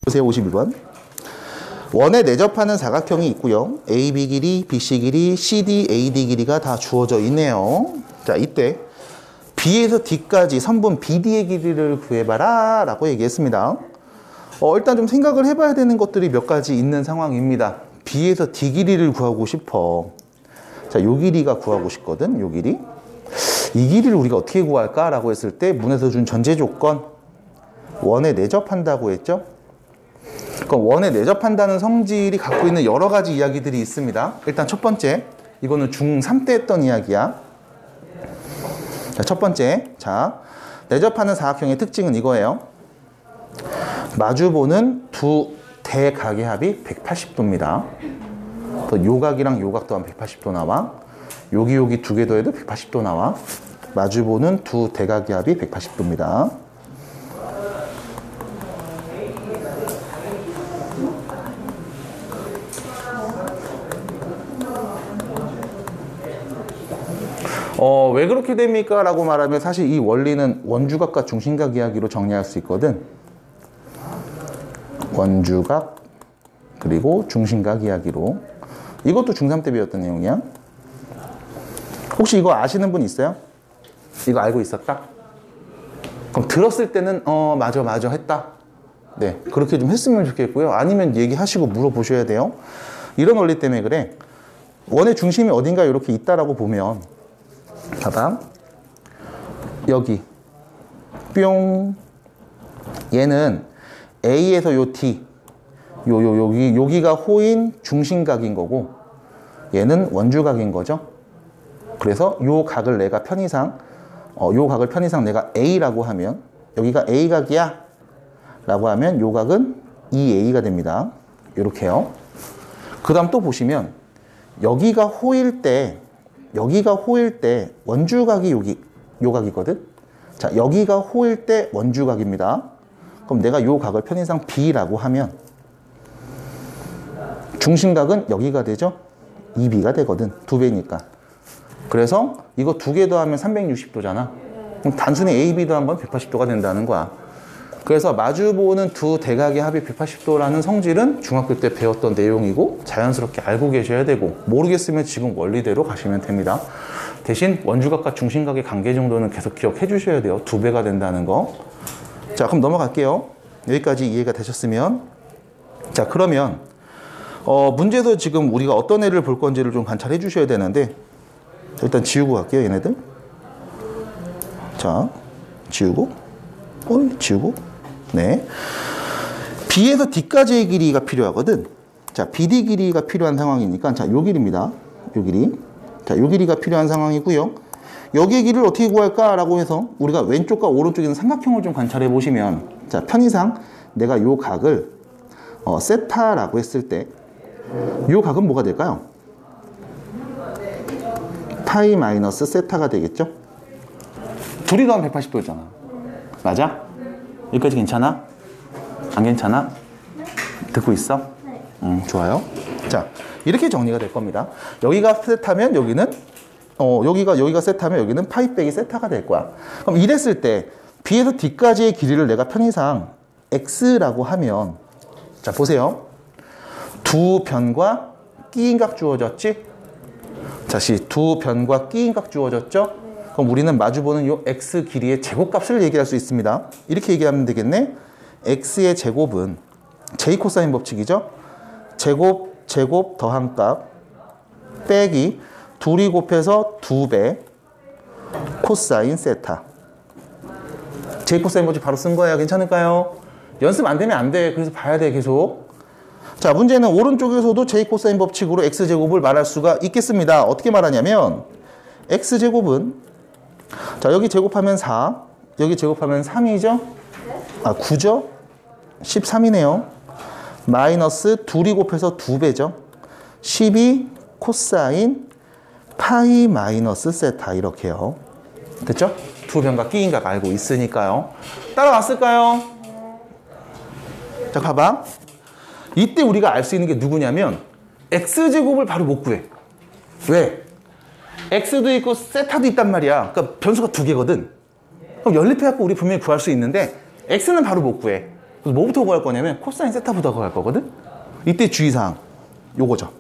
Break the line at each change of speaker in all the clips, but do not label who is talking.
보세요. 52번. 원에 내접하는 사각형이 있고요. AB 길이, BC 길이, CD, AD 길이가 다 주어져 있네요. 자, 이때 B에서 D까지 선분 BD의 길이를 구해봐라 라고 얘기했습니다. 일단 좀 생각을 해봐야 되는 것들이 몇 가지 있는 상황입니다. B에서 D 길이를 구하고 싶어. 자, 요 길이가 구하고 싶거든. 요 길이. 이 길이를 우리가 어떻게 구할까? 라고 했을 때 문에서 준 전제 조건 원에 내접한다고 했죠. 그럼 원에 내접한다는 성질이 갖고 있는 여러 가지 이야기들이 있습니다. 일단 첫 번째, 이거는 중3 때 했던 이야기야. 자, 첫 번째, 자, 내접하는 사각형의 특징은 이거예요. 마주보는 두 대각의 합이 180도입니다. 요 각이랑 요 각 또한 180도 나와. 여기 두 개 더해도 180도 나와. 마주보는 두 대각의 합이 180도입니다. 왜 그렇게 됩니까? 라고 말하면 사실 이 원리는 원주각과 중심각 이야기로 정리할 수 있거든. 원주각 그리고 중심각 이야기로. 이것도 중3 때 배웠던 내용이야. 혹시 이거 아시는 분 있어요? 이거 알고 있었다? 그럼 들었을 때는 맞아 했다. 네, 그렇게 좀 했으면 좋겠고요. 아니면 얘기하시고 물어보셔야 돼요. 이런 원리 때문에 그래. 원의 중심이 어딘가 이렇게 있다라고 보면 봐봐. 여기 뿅. 얘는 A에서 요 D 여기가 호인 중심각인 거고 얘는 원주각인 거죠. 그래서 요 각을 내가 편의상 내가 A라고 하면 여기가 A각이야 라고 하면 요 각은 2A가 됩니다. 요렇게요. 그 다음 또 보시면 여기가 호일 때 원주각이 요 각이거든. 자, 여기가 호일 때 원주각입니다. 그럼 내가 요 각을 편의상 B라고 하면 중심각은 여기가 되죠. 2B가 되거든. 2배니까. 그래서 이거 두 개 더하면 360도잖아. 그럼 단순히 AB 더한 건 180도가 된다는 거야. 그래서 마주보는 두 대각의 합이 180도라는 성질은 중학교 때 배웠던 내용이고 자연스럽게 알고 계셔야 되고, 모르겠으면 지금 원리대로 가시면 됩니다. 대신 원주각과 중심각의 관계 정도는 계속 기억해 주셔야 돼요. 2배가 된다는 거. 자, 그럼 넘어갈게요. 여기까지 이해가 되셨으면. 자, 그러면 문제에서 지금 우리가 어떤 애를 볼 건지를 좀 관찰해 주셔야 되는데, 일단 지우고 갈게요, 얘네들. 자, 지우고, 네. B에서 D까지의 길이가 필요하거든. 자, BD 길이가 필요한 상황이니까, 자, 요 길이입니다. 요 길이. 자, 요 길이가 필요한 상황이고요. 여기의 길이를 어떻게 구할까라고 해서 우리가 왼쪽과 오른쪽에 있는 삼각형을 좀 관찰해 보시면, 자, 편의상 내가 요 각을 세타라고 했을 때, 요 각은 뭐가 될까요? 파이 마이너스 세타가 되겠죠? 둘이 더하면 180도였잖아. 맞아? 여기까지 괜찮아? 안 괜찮아? 듣고 있어? 좋아요. 자, 이렇게 정리가 될 겁니다. 여기가 세타면 여기는 여기가 세타면 여기는 파이 빼기 세타가 될 거야. 그럼 이랬을 때 B에서 D까지의 길이를 내가 편의상 X라고 하면, 자, 보세요. 두 변과 끼인각 주어졌지? 다시 두 변과 끼인각 주어졌죠? 그럼 우리는 마주보는 요 X 길이의 제곱값을 얘기할 수 있습니다. 이렇게 얘기하면 되겠네. X의 제곱은 J 코사인 법칙이죠? 제곱 더한 값 빼기 둘이 곱해서 2배 코사인 세타. J 코사인 법칙 바로 쓴 거예요. 괜찮을까요? 연습 안 되면 안 돼. 그래서 봐야 돼, 계속. 자, 문제는 오른쪽에서도 J 코사인 법칙으로 X제곱을 말할 수가 있겠습니다. 어떻게 말하냐면 X제곱은, 자, 여기 제곱하면 4, 여기 제곱하면 3이죠? 9죠? 13이네요. 마이너스 둘이 곱해서 2배죠. 12 코사인 파이 마이너스 세타, 이렇게요. 됐죠? 두 변과 끼인각 알고 있으니까요. 따라왔을까요? 자, 봐봐. 이때 우리가 알 수 있는 게 누구냐면 X제곱을 바로 못 구해. 왜? X도 있고 세타도 있단 말이야. 그러니까 변수가 두 개거든. 그럼 연립해갖고 우리 분명히 구할 수 있는데 X는 바로 못 구해. 그래서 뭐부터 구할 거냐면 코사인 세타부터 구할 거거든. 이때 주의사항 요거죠.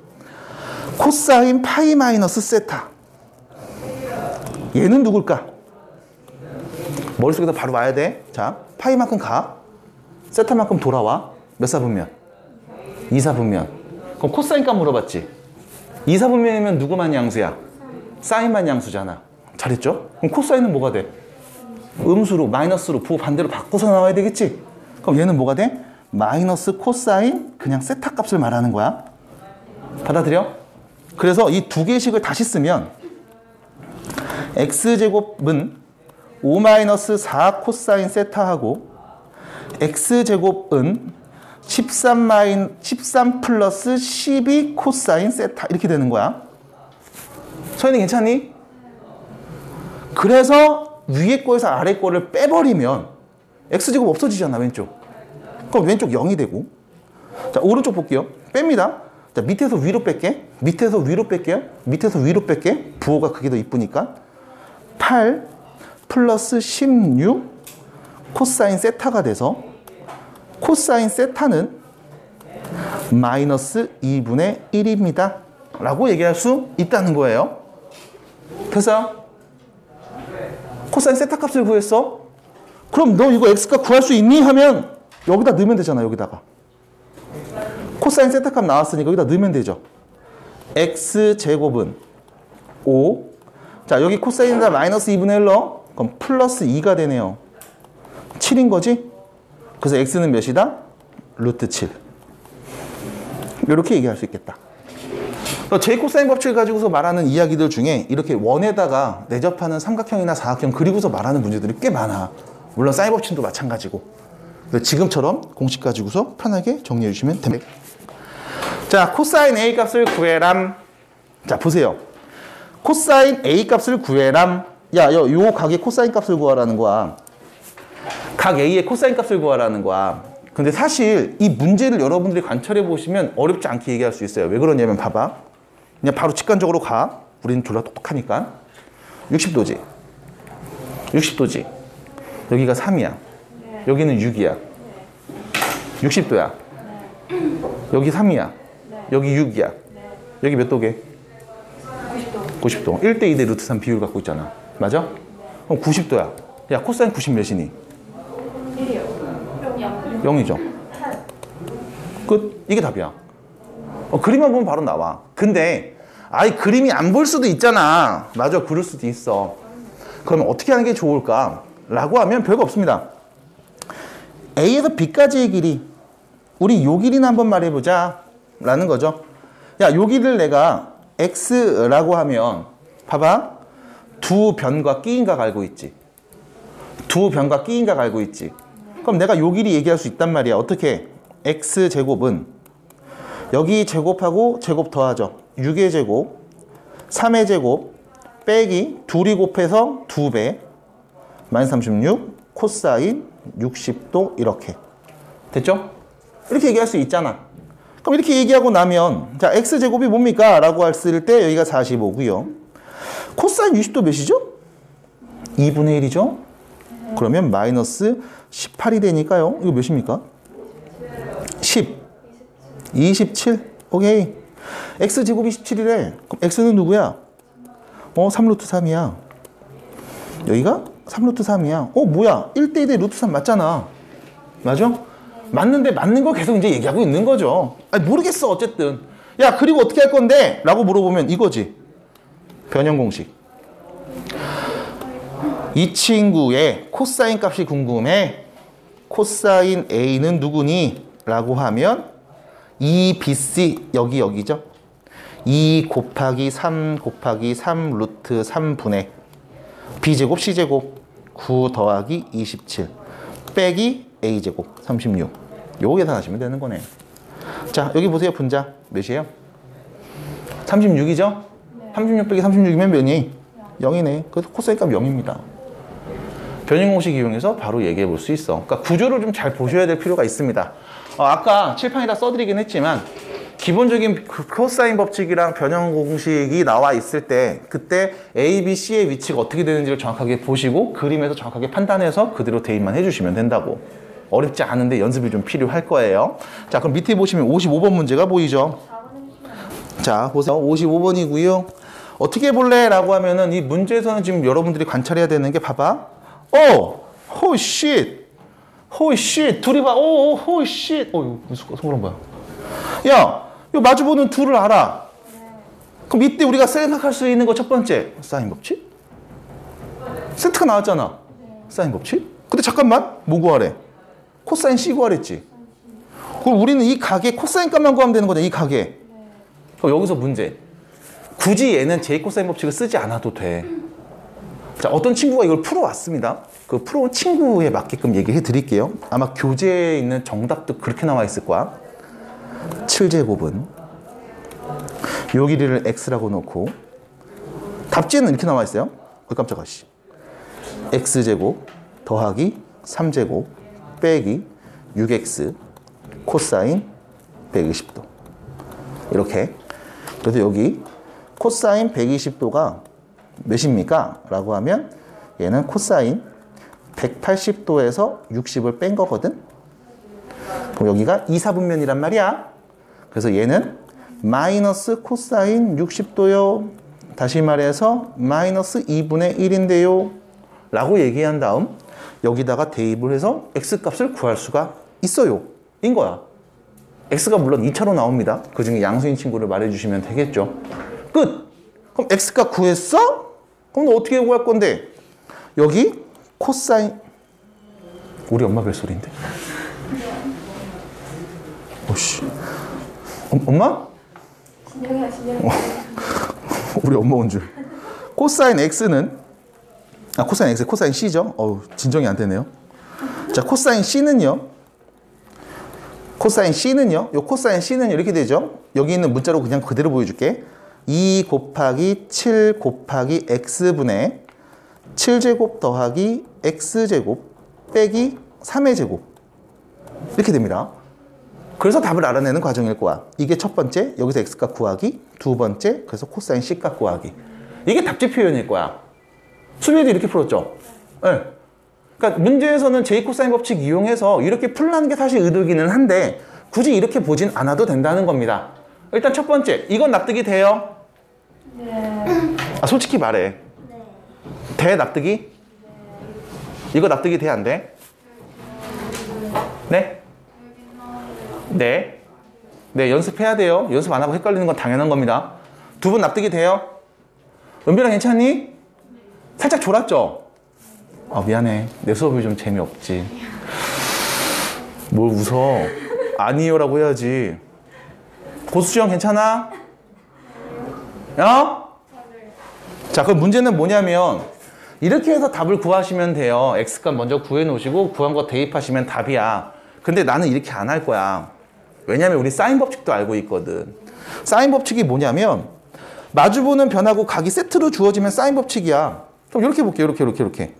코사인 파이 마이너스 세타. 얘는 누굴까? 머릿속에다 바로 와야 돼. 자, 파이만큼 가. 세타만큼 돌아와. 몇 사분면? 2사분면. 그럼 코사인 값 물어봤지? 2사분면이면 누구만 양수야? 사인만 양수잖아. 잘했죠? 그럼 코사인은 뭐가 돼? 음수로, 마이너스로 부호 반대로 바꿔서 나와야 되겠지? 그럼 얘는 뭐가 돼? 마이너스 코사인 그냥 세타 값을 말하는 거야. 받아들여? 그래서 이 두 개식을 다시 쓰면 x제곱은 5-4 코사인 세타하고 x제곱은 13 플러스 12 코사인 세타 이렇게 되는 거야. 서현이 괜찮니? 그래서 위에 거에서 아래 거를 빼버리면 x제곱 없어지잖아, 왼쪽. 그럼 왼쪽 0이 되고. 자, 오른쪽 볼게요. 뺍니다. 자, 밑에서 위로 뺄게. 밑에서 위로 뺄게요. 밑에서 위로 뺄게. 부호가 그게 더 이쁘니까. 8 플러스 16 코사인 세타가 돼서 코사인 세타는 마이너스 2분의 1입니다. 라고 얘기할 수 있다는 거예요. 됐어요? 코사인 세타 값을 구했어? 그럼 너 이거 x값 구할 수 있니? 하면 여기다 넣으면 되잖아, 여기다가. 코사인 세타 값 나왔으니까 여기다 넣으면 되죠. x제곱은 5. 자, 여기 코사인에다 마이너스 2분의 1 넣어? 그럼 플러스 2가 되네요. 7인 거지? 그래서 x는 몇이다? 루트 7. 이렇게 얘기할 수 있겠다. 제이코사인 법칙을 가지고서 말하는 이야기들 중에 이렇게 원에다가 내접하는 삼각형이나 사각형 그리고서 말하는 문제들이 꽤 많아. 물론 사인 법칙도 마찬가지고. 지금처럼 공식 가지고서 편하게 정리해 주시면 됩니다. 자, 코사인 A 값을 구해람. 자, 보세요. 코사인 A 값을 구해람. 야, 요 각의 코사인 값을 구하라는 거야. 각 A의 코사인 값을 구하라는 거야. 근데 사실 이 문제를 여러분들이 관찰해 보시면 어렵지 않게 얘기할 수 있어요. 왜 그러냐면 봐봐. 그냥 바로 직관적으로 가. 우리는 졸라 똑똑하니까. 60도지. 60도지. 여기가 3이야. 여기는 6이야. 60도야. 여기 3이야. 여기 6이야. 여기 몇 도게? 90도. 1대 2대 루트 3 비율 갖고 있잖아. 맞아? 그럼 90도야. 야, 코사인 90 몇이니?
1이요.
0이죠. 끝. 이게 답이야. 그림만 보면 바로 나와. 근데 아이 그림이 안 볼 수도 있잖아. 맞아, 그럴 수도 있어. 그러면 어떻게 하는 게 좋을까? 라고 하면 별거 없습니다. A에서 B까지의 길이, 우리 요 길이나 한번 말해보자 라는 거죠. 야, 요 길이를 내가 X라고 하면 봐봐. 두 변과 끼인각 알고 있지. 두 변과 끼인각 알고 있지. 그럼 내가 요 길이 얘기할 수 있단 말이야. 어떻게? X제곱은 여기 제곱하고 제곱 더하죠. 6의 제곱, 3의 제곱, 빼기 둘이 곱해서 2배, 마이너스 36, 코사인 60도 이렇게. 됐죠? 이렇게 얘기할 수 있잖아. 그럼 이렇게 얘기하고 나면 자, X제곱이 뭡니까? 라고 했을 때 여기가 45고요. 코사인 60도 몇이죠? 2분의 1이죠? 그러면 마이너스 18이 되니까요. 이거 몇입니까? 10. 27. 오케이. X제곱이 17이래. 그럼 X는 누구야? 3루트 3이야. 여기가 3루트 3이야. 뭐야? 1대 2대 루트 3 맞잖아. 맞아? 맞는데 맞는 거 계속 이제 얘기하고 있는 거죠. 아니, 모르겠어, 어쨌든. 야, 그리고 어떻게 할 건데? 라고 물어보면 이거지. 변형 공식. 이 친구의 코사인 값이 궁금해. 코사인 A는 누구니? 라고 하면 2BC, 여기죠? 2 곱하기 3 곱하기 3 루트 3분의 B제곱 C제곱 9 더하기 27 빼기 A제곱 36. 요거 계산하시면 되는 거네. 자, 여기 보세요. 분자 몇이에요? 36이죠? 36 빼기 36이면 몇이? 0이네. 그래서 코사인 값 0입니다. 변형 공식 이용해서 바로 얘기해 볼 수 있어. 그러니까 구조를 좀 잘 보셔야 될 필요가 있습니다. 아까 칠판에다 써드리긴 했지만 기본적인 코사인 법칙이랑 변형 공식이 나와 있을 때 그때 A, B, C의 위치가 어떻게 되는지를 정확하게 보시고 그림에서 정확하게 판단해서 그대로 대입만 해주시면 된다고. 어렵지 않은데 연습이 좀 필요할 거예요. 자, 그럼 밑에 보시면 55번 문제가 보이죠? 자, 보세요. 55번이고요. 어떻게 볼래? 라고 하면은 이 문제에서는 지금 여러분들이 관찰해야 되는 게 봐봐. 호이쉿. 둘이 봐. 호이쉿. 이거 손가락 뭐야? 야, 이거 마주보는 둘을 알아. 그럼 이때 우리가 생각할 수 있는 거 첫 번째. 사인 법칙? 세트가 나왔잖아. 사인 법칙? 근데 잠깐만. 뭐 구하래? 코사인 C 구하랬지. 그럼 우리는 이 각의 코사인 값만 구하면 되는 거잖아. 이 각의. 그럼 여기서 문제. 굳이 얘는 제 코사인 법칙을 쓰지 않아도 돼. 자, 어떤 친구가 이걸 풀어왔습니다. 그 풀어온 친구에 맞게끔 얘기해 드릴게요. 아마 교재에 있는 정답도 그렇게 나와 있을 거야. 7제곱은 요 길이를 x라고 놓고 답지는 이렇게 나와 있어요. 깜짝아 씨. x제곱 더하기 3제곱 빼기 6x 코사인 120도. 이렇게. 그래서 여기 코사인 120도가 몇입니까? 라고 하면 얘는 코사인 180도에서 60을 뺀 거거든. 그럼 여기가 2사분면이란 말이야. 그래서 얘는 마이너스 코사인 60도요. 다시 말해서 마이너스 2분의 1인데요. 라고 얘기한 다음 여기다가 대입을 해서 x값을 구할 수가 있어요. 인 거야. x가 물론 2차로 나옵니다. 그 중에 양수인 친구를 말해주시면 되겠죠. 끝! 그럼 x값 구했어? 그럼 너 어떻게 구할 건데? 여기 코사인 우리 엄마 벨소리인데? 오씨. 엄마?
진영이야.
우리 엄마 온 줄. 코사인 x는 코사인 x, 코사인 c죠? 진정이 안 되네요. 자, 코사인 c는요. 요 코사인 C는 이렇게 되죠. 여기 있는 문자로 그냥 그대로 보여줄게. 2 곱하기 7 곱하기 x분의 7제곱 더하기 x제곱 빼기 3의 제곱. 이렇게 됩니다. 그래서 답을 알아내는 과정일 거야. 이게 첫 번째, 여기서 x값 구하기. 두 번째, 그래서 코사인 c값 구하기. 이게 답지 표현일 거야. 수비에도 이렇게 풀었죠? 네. 그러니까 문제에서는 제이코사인 법칙 이용해서 이렇게 풀라는 게 사실 의도기는 한데 굳이 이렇게 보진 않아도 된다는 겁니다. 일단 첫 번째, 이건 납득이 돼요?
네.
솔직히 말해.
네.
돼, 납득이? 네. 이거 납득이 돼, 안 돼? 네? 네. 네, 연습해야 돼요. 연습 안 하고 헷갈리는 건 당연한 겁니다. 두 분 납득이 돼요? 은별아 괜찮니? 살짝 졸았죠? 미안해. 내 수업이 좀 재미없지. 뭘 웃어? 아니요라고 해야지. 고수지영 괜찮아? 자, 그럼 문제는 뭐냐면 이렇게 해서 답을 구하시면 돼요. x값 먼저 구해 놓으시고 구한 거 대입하시면 답이야. 근데 나는 이렇게 안 할 거야. 왜냐면 우리 사인 법칙도 알고 있거든. 사인 법칙이 뭐냐면 마주보는 변하고 각이 세트로 주어지면 사인 법칙이야. 그럼 이렇게 볼게요. 이렇게.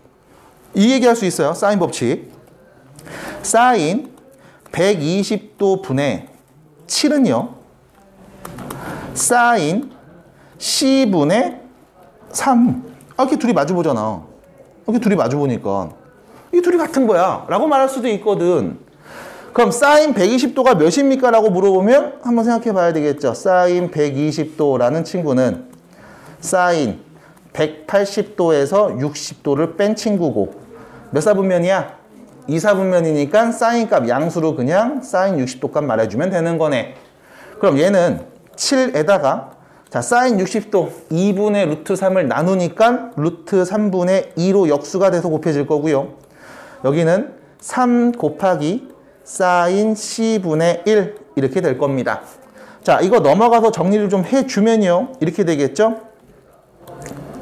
이 얘기할 수 있어요. 사인 법칙. 사인 120도 분의 7은요. 사인 C분의 3. 이렇게 둘이 마주보잖아. 이렇게 둘이 마주보니까 이 둘이 같은 거야 라고 말할 수도 있거든. 그럼 사인 120도가 몇입니까? 라고 물어보면 한번 생각해 봐야 되겠죠. 사인 120도라는 친구는 사인 180도에서 60도를 뺀 친구고 몇 사분면이야? 2사분면이니까 사인 값 양수로 그냥 사인 60도 값 말해주면 되는 거네. 그럼 얘는 7에다가 자 사인 60도 2분의 루트 3을 나누니까 루트 3분의 2로 역수가 돼서 곱해질 거고요. 여기는 3 곱하기 사인 C분의 1 이렇게 될 겁니다. 자 이거 넘어가서 정리를 좀 해주면요. 이렇게 되겠죠?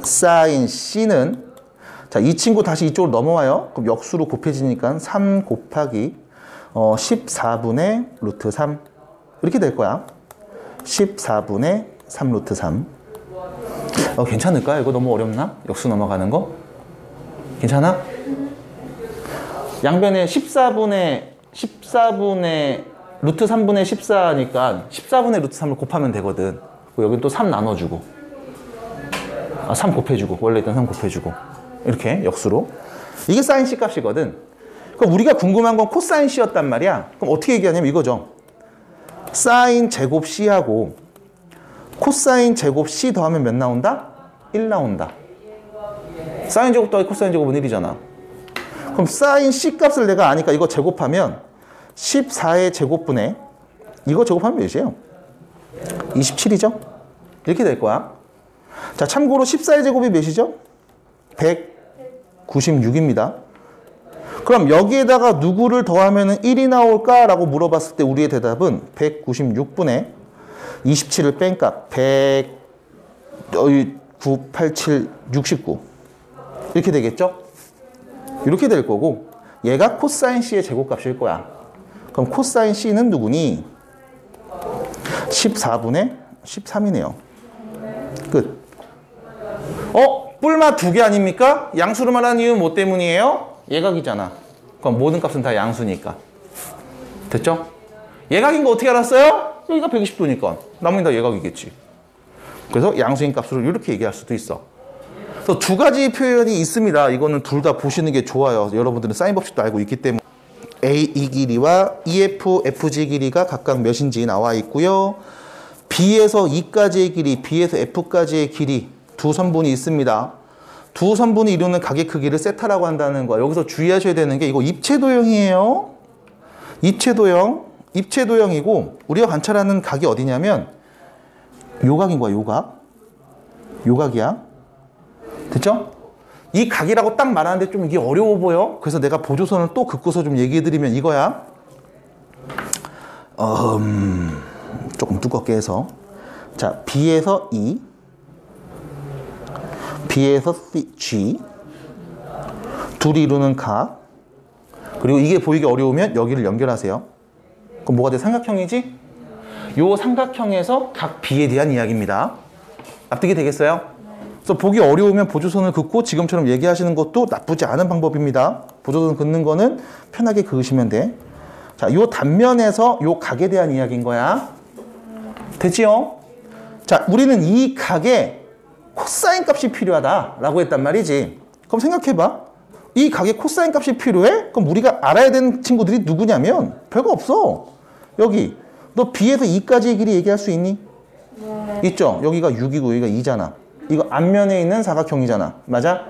사인 C는 자, 이 친구 다시 이쪽으로 넘어와요. 그럼 역수로 곱해지니까 3 곱하기 14분의 루트 3 이렇게 될 거야. 14분의 3 루트 3 괜찮을까? 이거 너무 어렵나? 역수 넘어가는 거? 괜찮아? 양변에 14분의 루트 3분의 14니까 14분의 루트 3을 곱하면 되거든. 여긴 또 3 나눠주고 3 곱해주고 원래 있던 3 곱해주고 이렇게 역수로 이게 사인 C 값이거든. 그럼 우리가 궁금한 건 코사인 C였단 말이야. 그럼 어떻게 얘기하냐면 이거죠. 사인 제곱 C하고 코사인 제곱 C 더하면 몇 나온다? 1 나온다. 사인 제곱 더하기 코사인 제곱은 1이잖아. 그럼 사인 C 값을 내가 아니까 이거 제곱하면 14의 제곱분의 이거 제곱하면 몇이에요? 27이죠? 이렇게 될 거야. 자, 참고로 14의 제곱이 몇이죠? 196입니다. 그럼 여기에다가 누구를 더하면 1이 나올까라고 물어봤을 때 우리의 대답은 196분의 27을 뺀 값 9, 8, 7, 69 이렇게 되겠죠? 이렇게 될 거고 얘가 코사인 C의 제곱값일 거야. 그럼 코사인 C는 누구니? 14분의 13이네요. 끝. 뿔마 2개 아닙니까? 양수로 말하는 이유는 뭐 때문이에요? 예각이잖아. 그럼 모든 값은 다 양수니까. 됐죠? 예각인 거 어떻게 알았어요? 여기가 120도니까. 나머지는 다 예각이겠지. 그래서 양수인 값으로 이렇게 얘기할 수도 있어. 그래서 두 가지 표현이 있습니다. 이거는 둘 다 보시는 게 좋아요. 여러분들은 사인 법칙도 알고 있기 때문에. A 이 길이와 EF, FG 길이가 각각 몇인지 나와 있고요. B에서 E까지의 길이, B에서 F까지의 길이 두 선분이 있습니다. 두 선분이 이루는 각의 크기를 세타라고 한다는 거야. 여기서 주의하셔야 되는 게 이거 입체도형이에요. 입체도형이고 우리가 관찰하는 각이 어디냐면 요각인 거야. 요각이야. 됐죠? 이 각이라고 딱 말하는데 좀 이게 어려워 보여. 그래서 내가 보조선을 또 긋고서 좀 얘기해드리면 이거야. 조금 두껍게 해서 자, B에서 E, B에서 G 둘이 이루는 각. 그리고 이게 보이기 어려우면 여기를 연결하세요. 그럼 뭐가 돼? 삼각형이지? 요 삼각형에서 각 B에 대한 이야기입니다. 납득이 되겠어요? 그래서 보기 어려우면 보조선을 긋고 지금처럼 얘기하시는 것도 나쁘지 않은 방법입니다. 보조선 긋는 거는 편하게 그으시면 돼. 자, 요 단면에서 요 각에 대한 이야기인 거야. 됐지요? 자, 우리는 이 각에 코사인 값이 필요하다라고 했단 말이지. 그럼 생각해봐. 이 각에 코사인 값이 필요해? 그럼 우리가 알아야 되는 친구들이 누구냐면 별거 없어. 여기 너 B에서 E까지의 길이 얘기할 수 있니?
네.
있죠? 여기가 6이고 여기가 2잖아. 이거 앞면에 있는 사각형이잖아. 맞아?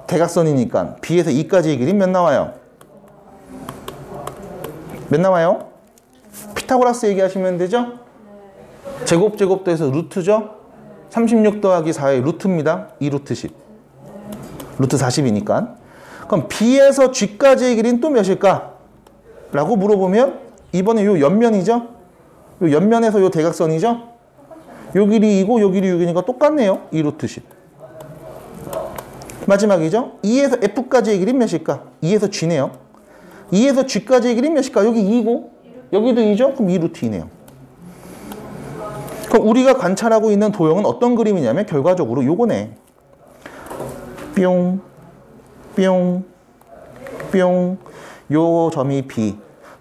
대각선이니까 B에서 E까지의 길이 몇 나와요? 몇 나와요? 피타고라스 얘기하시면 되죠? 제곱 더해서 루트죠? 36 더하기 4의 루트입니다. 2루트 10. 루트 40이니까. 그럼 B에서 G까지의 길이는 또 몇일까? 라고 물어보면 이번에 요 옆면이죠? 요 옆면에서 요 대각선이죠? 요 길이 2고 요 길이 6이니까 똑같네요. 2루트 10. 마지막이죠? E에서 F까지의 길이 몇일까? E에서 G네요. E에서 G까지의 길이 몇일까? 여기 2고 여기도 2죠? 그럼 2루트 2네요. 그럼 우리가 관찰하고 있는 도형은 어떤 그림이냐면 결과적으로 요거네. 뿅, 뿅, 뿅. 요 점이 B,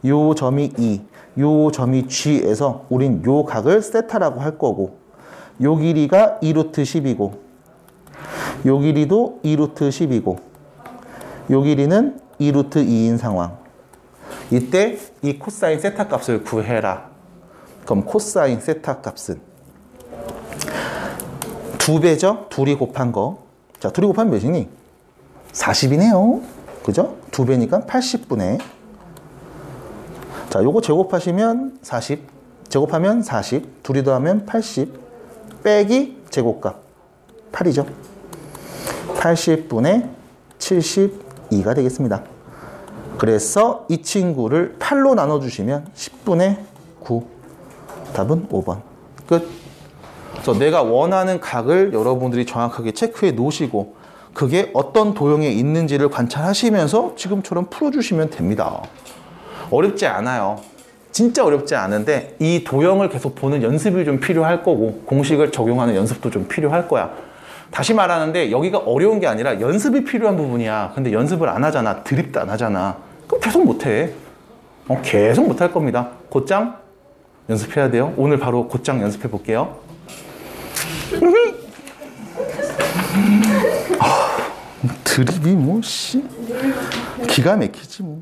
요 점이 E, 요 점이 G에서 우린 요 각을 세타라고 할 거고 요 길이가 2루트 10이고 요 길이도 2루트 10이고 요 길이는 2루트 2인 상황. 이때 이 코사인 세타 값을 구해라. 그럼 코사인 세타 값은 2배죠? 둘이 곱한 거. 자, 둘이 곱하면 몇이니? 40이네요. 그죠? 2배니까 80분의. 자, 요거 제곱하시면 40. 제곱하면 40. 둘이 더하면 80. 빼기 제곱값. 8이죠. 80분의 72가 되겠습니다. 그래서 이 친구를 8로 나눠주시면 10분의 9. 답은 5번. 끝. 그래서 내가 원하는 각을 여러분들이 정확하게 체크해 놓으시고 그게 어떤 도형에 있는지를 관찰하시면서 지금처럼 풀어주시면 됩니다. 어렵지 않아요. 진짜 어렵지 않은데 이 도형을 계속 보는 연습이 좀 필요할 거고 공식을 적용하는 연습도 좀 필요할 거야. 다시 말하는데 여기가 어려운 게 아니라 연습이 필요한 부분이야. 근데 연습을 안 하잖아. 드립도 안 하잖아. 그럼 계속 못해. 계속 못할 겁니다. 곧장 연습해야 돼요. 오늘 바로 곧장 연습해 볼게요. 드립이 뭐 씨 기가 막히지 뭐.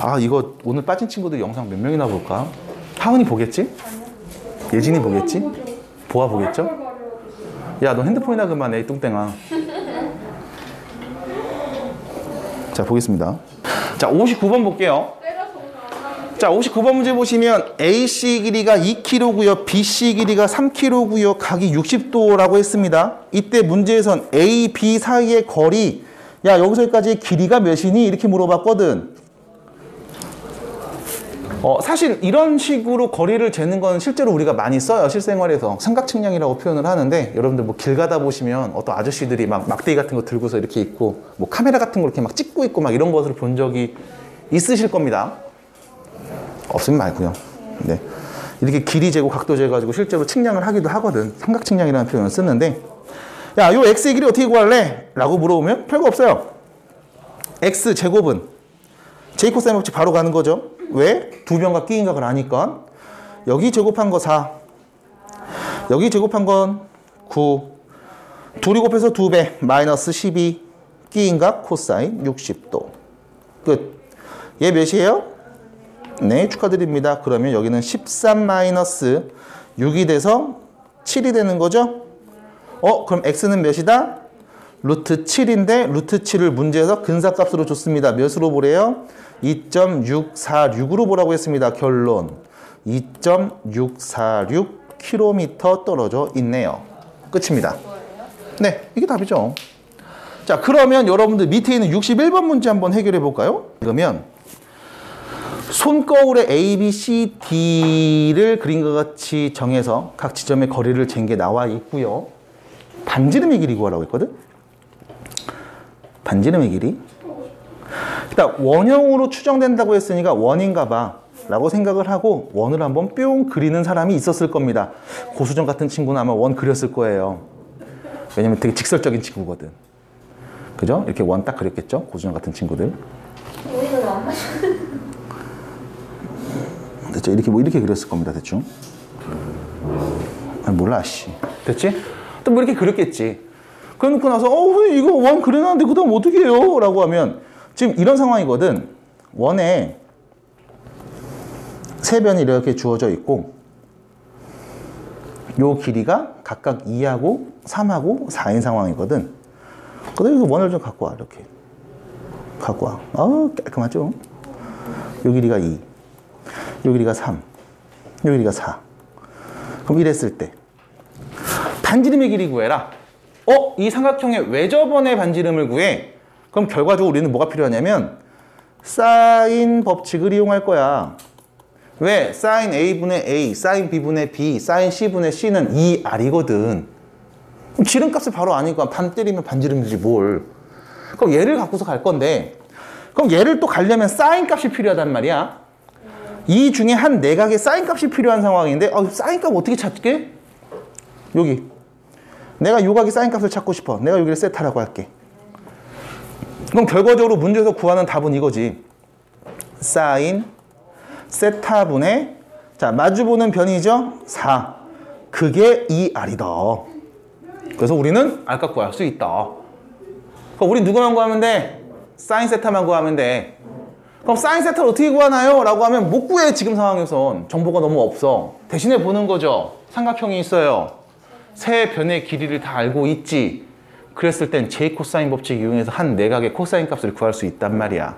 아, 이거 오늘 빠진 친구들 영상 몇 명이나 볼까? 하은이 보겠지? 예진이 보겠지? 보아 보겠죠? 야, 너 핸드폰이나 그만해, 이 뚱땡아. 자, 보겠습니다. 자, 59번 볼게요. 자, 59번 문제 보시면 AC 길이가 2km고요. BC 길이가 3km고요. 각이 60도라고 했습니다. 이때 문제에선 A, B 사이의 거리, 야, 여기서까지 길이가 몇이니? 이렇게 물어봤거든. 사실 이런 식으로 거리를 재는 건 실제로 우리가 많이 써요. 실생활에서. 삼각측량이라고 표현을 하는데, 여러분들 뭐 길 가다 보시면 어떤 아저씨들이 막 막대기 같은 거 들고서 이렇게 있고, 뭐 카메라 같은 거 이렇게 막 찍고 있고 막 이런 것을 본 적이 있으실 겁니다. 없으면 말고요. 네. 이렇게 길이 재고 각도 재가지고 실제로 측량을 하기도 하거든. 삼각측량이라는 표현을 쓰는데, 야, 요 x의 길이 어떻게 구할래? 라고 물어보면 별거 없어요. x 제곱은 j 코사인 법칙 바로 가는 거죠. 왜? 두 변과 끼인각을 아니까. 여기 제곱한 거 4, 여기 제곱한 건 9, 둘이 곱해서 2배 마이너스 12, 끼인각 코사인 60도. 끝. 얘 몇이에요? 네, 축하드립니다. 그러면 여기는 13 마이너스 6이 돼서 7이 되는 거죠? 그럼 x는 몇이다? 루트 7인데 루트 7을 문제에서 근사값으로 줬습니다. 몇으로 보래요? 2.646으로 보라고 했습니다. 결론 2.646km 떨어져 있네요. 끝입니다. 네, 이게 답이죠. 자, 그러면 여러분들 밑에 있는 61번 문제 한번 해결해 볼까요? 그러면 손거울에 A, B, C, D를 그림과 같이 정해서 각 지점의 거리를 잰 게 나와 있고요. 반지름의 길이 구하라고 했거든? 반지름의 길이. 일단 원형으로 추정된다고 했으니까 원인가 봐 라고 생각을 하고 원을 한번 뿅 그리는 사람이 있었을 겁니다. 고수정 같은 친구는 아마 원 그렸을 거예요. 왜냐면 되게 직설적인 친구거든. 그죠? 이렇게 원 딱 그렸겠죠? 고수정 같은 친구들.
우리는 안 맞아.
됐죠? 이렇게 뭐 이렇게 그렸을 겁니다. 대충. 아니, 몰라, 씨. 됐지? 또 뭐 이렇게 그렸겠지. 그래놓고 나서 이거 원 그려놨는데 그 다음 어떻게 해요? 라고 하면 지금 이런 상황이거든. 원에 세 변이 이렇게 주어져 있고 요 길이가 각각 2하고 3하고 4인 상황이거든. 그래서 이거 원을 좀 갖고 와. 이렇게 갖고 와. 깔끔하죠? 요 길이가 2, 요 길이가 3, 요 길이가 4. 그럼 이랬을 때 반지름의 길이 구해라. 이 삼각형의 외접원의 반지름을 구해. 그럼 결과적으로 우리는 뭐가 필요하냐면 사인 법칙을 이용할 거야. 왜? 사인 A분의 A, 사인 B분의 B, 사인 C분의 C는 2R이거든. 그럼 지름값을 바로 아니까 반 때리면 반지름이지 뭘. 그럼 얘를 갖고서 갈 건데, 그럼 얘를 또 가려면 사인 값이 필요하단 말이야. 이 중에 한 내각의 사인 값이 필요한 상황인데 사인 값 어떻게 찾게? 여기. 내가 요각의 사인 값을 찾고 싶어. 내가 여기를 세타라고 할게. 그럼 결과적으로 문제에서 구하는 답은 이거지. 사인 세타분의, 자, 마주보는 변이죠? 4. 그게 2R이다. 그래서 우리는 R값 구할 수 있다. 그럼 우리 누구만 구하면 돼? 사인 세타만 구하면 돼. 그럼 사인 세타를 어떻게 구하나요? 라고 하면 못 구해. 지금 상황에선 정보가 너무 없어. 대신에 보는 거죠. 삼각형이 있어요. 세 변의 길이를 다 알고 있지. 그랬을 땐 J 코사인 법칙 이용해서 한 내각의 코사인 값을 구할 수 있단 말이야.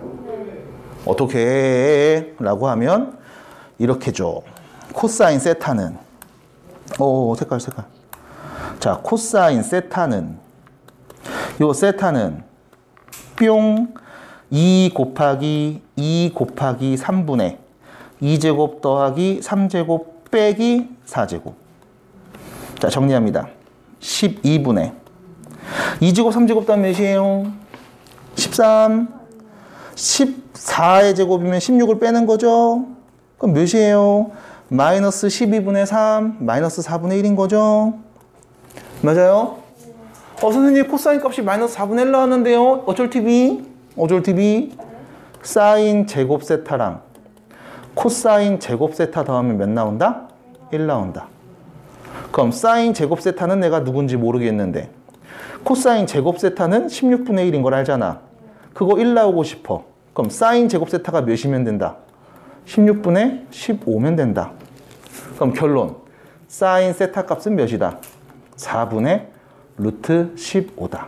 어떻게 해? 라고 하면 이렇게 줘. 코사인 세타는 색깔 자, 코사인 세타는 요 세타는 뿅 2 곱하기 2 곱하기 3분의 2제곱 더하기 3제곱 빼기 4제곱. 자, 정리합니다. 12분의 2제곱 3제곱 더하면 몇이에요? 13. 14의 제곱이면 16을 빼는 거죠. 그럼 몇이에요? 마이너스 12분의 3 마이너스 4분의 1인 거죠. 맞아요? 선생님 코사인 값이 마이너스 4분의 1 나왔는데요. 어쩔 TV? 사인 제곱 세타랑 코사인 제곱 세타 더하면 몇 나온다? 1 나온다. 그럼 사인 제곱 세타는 내가 누군지 모르겠는데 코사인 제곱 세타는 16분의 1인 걸 알잖아. 그거 1 나오고 싶어. 그럼 사인 제곱 세타가 몇이면 된다? 16분의 15면 된다. 그럼 결론. 사인 세타 값은 몇이다? 4분의 루트 15다.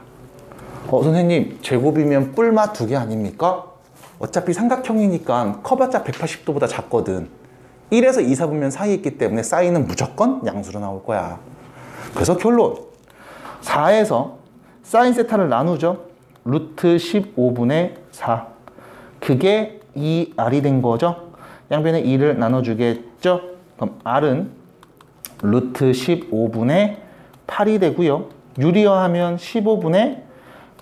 선생님, 제곱이면 뿔마 2개 아닙니까? 어차피 삼각형이니까 커봤자 180도보다 작거든. 1에서 2, 4분면 사이에 있기 때문에 사인은 무조건 양수로 나올 거야. 그래서 결론. 4에서 사인 세타를 나누죠. 루트 15분의 4. 그게 2r이 된 거죠. 양변에 2를 나눠주겠죠. 그럼 r은 루트 15분의 8이 되고요. 유리화하면 15분의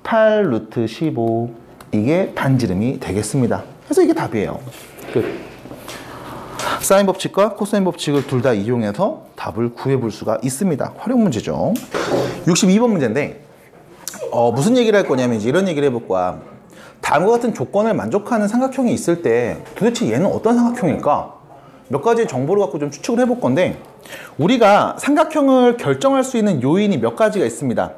8 루트 15. 이게 반지름이 되겠습니다. 그래서 이게 답이에요. 끝. 사인 법칙과 코사인 법칙을 둘 다 이용해서 답을 구해볼 수가 있습니다. 활용 문제죠. 62번 문제인데 무슨 얘기를 할 거냐면 이제 이런 얘기를 해볼 거야. 다음과 같은 조건을 만족하는 삼각형이 있을 때 도대체 얘는 어떤 삼각형일까? 몇 가지 정보를 갖고 좀 추측을 해볼 건데 우리가 삼각형을 결정할 수 있는 요인이 몇 가지가 있습니다.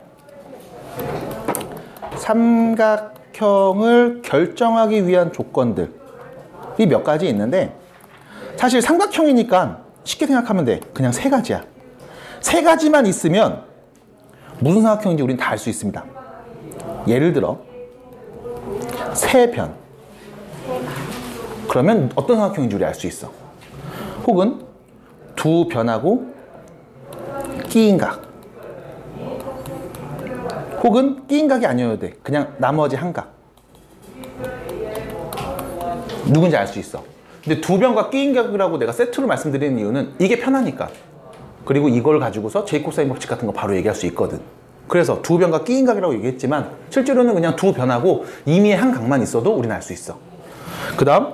삼각형을 결정하기 위한 조건들이 몇 가지 있는데 사실 삼각형이니까 쉽게 생각하면 돼. 그냥 세 가지야. 세 가지만 있으면 무슨 삼각형인지 우리는 다 알 수 있습니다. 예를 들어 세 변. 그러면 어떤 삼각형인지 우리 알 수 있어. 혹은 두 변하고 끼인 각. 혹은 끼인 각이 아니어도 돼. 그냥 나머지 한 각. 누군지 알 수 있어. 근데 두 변과 끼인 각이라고 내가 세트로 말씀드리는 이유는 이게 편하니까. 그리고 이걸 가지고서 제이콥사인 법칙 같은 거 바로 얘기할 수 있거든. 그래서 두 변과 끼인 각이라고 얘기했지만 실제로는 그냥 두 변하고 임의의 한 각만 있어도 우리는 알 수 있어. 그 다음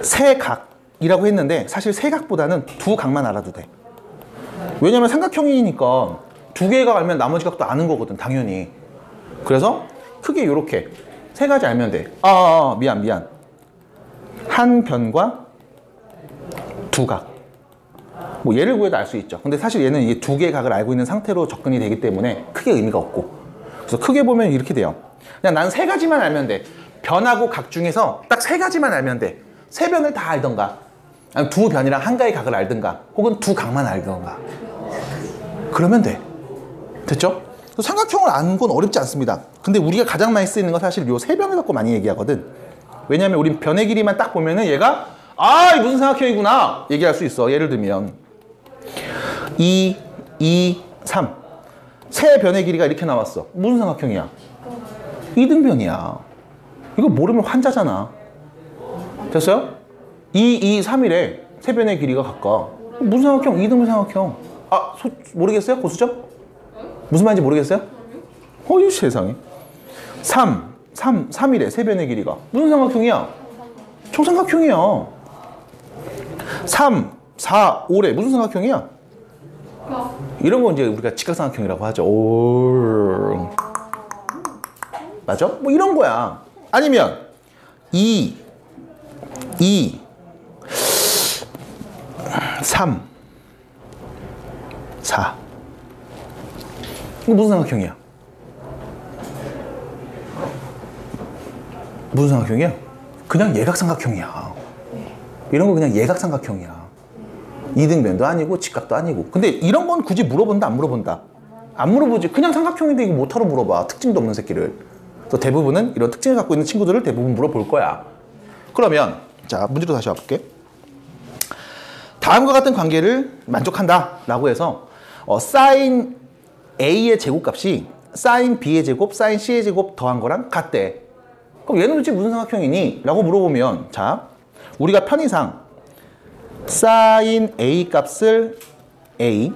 세 각이라고 했는데 사실 세 각보다는 두 각만 알아도 돼. 왜냐면 삼각형이니까 두 개의 각 알면 나머지 각도 아는 거거든 당연히. 그래서 크게 이렇게 세 가지 알면 돼. 미안. 한 변과 두 각. 뭐 얘를 구해도 알 수 있죠. 근데 사실 얘는 이 두 개의 각을 알고 있는 상태로 접근이 되기 때문에 크게 의미가 없고. 그래서 크게 보면 이렇게 돼요. 그냥 난 세 가지만 알면 돼. 변하고 각 중에서 딱 세 가지만 알면 돼. 세 변을 다 알던가, 아니면 두 변이랑 한 가의 각을 알던가, 혹은 두 각만 알던가. 그러면 돼. 됐죠? 삼각형을 아는 건 어렵지 않습니다. 근데 우리가 가장 많이 쓰이는 건 사실 요 세 변을 갖고 많이 얘기하거든. 왜냐면 우린 변의 길이만 딱 보면은 얘가 이 무슨 삼각형이구나 얘기할 수 있어. 예를 들면 2, 2, 3 세 변의 길이가 이렇게 나왔어. 무슨 삼각형이야? 이등변이야. 이거 모르면 환자잖아. 됐어요? 2, 2, 3이래. 세 변의 길이가 같까. 무슨 삼각형? 이등변 삼각형. 모르겠어요? 고수죠? 무슨 말인지 모르겠어요? 이 세상에. 3이래. 세 변의 길이가. 무슨 삼각형이야? 총삼각형이야. 3, 4, 5래. 무슨 삼각형이야? 이런 거 이제 우리가 직각삼각형이라고 하죠. 맞아? 뭐 이런 거야. 아니면 2, 3, 4. 이거 무슨 삼각형이야? 무슨 삼각형이야? 그냥 예각삼각형이야. 이런 거 그냥 예각삼각형이야. 이등변도 아니고 직각도 아니고. 근데 이런 건 굳이 물어본다 안 물어본다? 안 물어보지. 그냥 삼각형인데 이거 못하러 물어봐. 특징도 없는 새끼를. 그래서 대부분은 이런 특징을 갖고 있는 친구들을 대부분 물어볼 거야. 그러면 자, 문제로 다시 와볼게. 다음과 같은 관계를 만족한다 라고 해서 사인 A의 제곱값이 사인 B의 제곱, 사인 C의 제곱 더한 거랑 같대. 그럼 얘는 도대체 무슨 삼각형이니? 라고 물어보면 자, 우리가 편의상 사인 A 값을 A,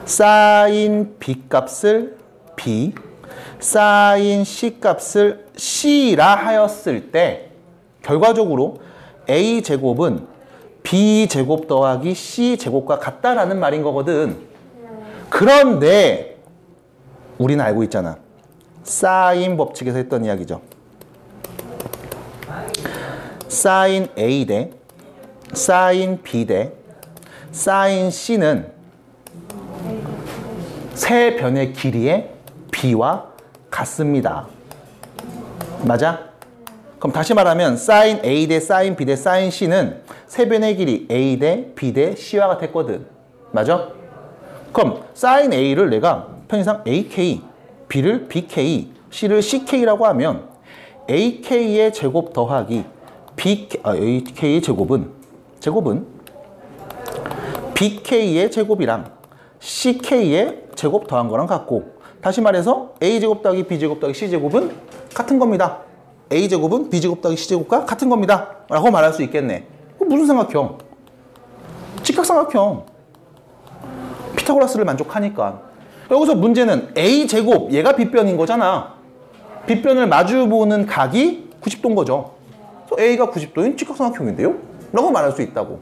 사인 B 값을 B, 사인 C 값을 C라 하였을 때 결과적으로 A 제곱은 B 제곱 더하기 C 제곱과 같다라는 말인 거거든. 그런데 우리는 알고 있잖아. 사인 법칙에서 했던 이야기죠. 사인 A 대 사인 B 대 사인 C는 세 변의 길이의 B와 같습니다. 맞아? 그럼 다시 말하면 sin A 대 sin B 대 sin C는 세변의 길이 A 대 B 대 C와 같았거든. 맞아? 그럼 sin A를 내가 편의상 AK, B를 BK, C를 CK라고 하면 AK의 제곱 더하기 AK의 제곱은 BK의 제곱이랑 CK의 제곱 더한 거랑 같고, 다시 말해서 A제곱 더하기 B제곱 더하기 C제곱은 같은 겁니다. A제곱은 B제곱 더하기 C제곱과 같은 겁니다 라고 말할 수 있겠네. 무슨 삼각형? 직각삼각형. 피타고라스를 만족하니까. 여기서 문제는 A제곱, 얘가 빗변인 거잖아. 빗변을 마주보는 각이 90도인 거죠. 그래서 A가 90도인 직각삼각형인데요? 라고 말할 수 있다고.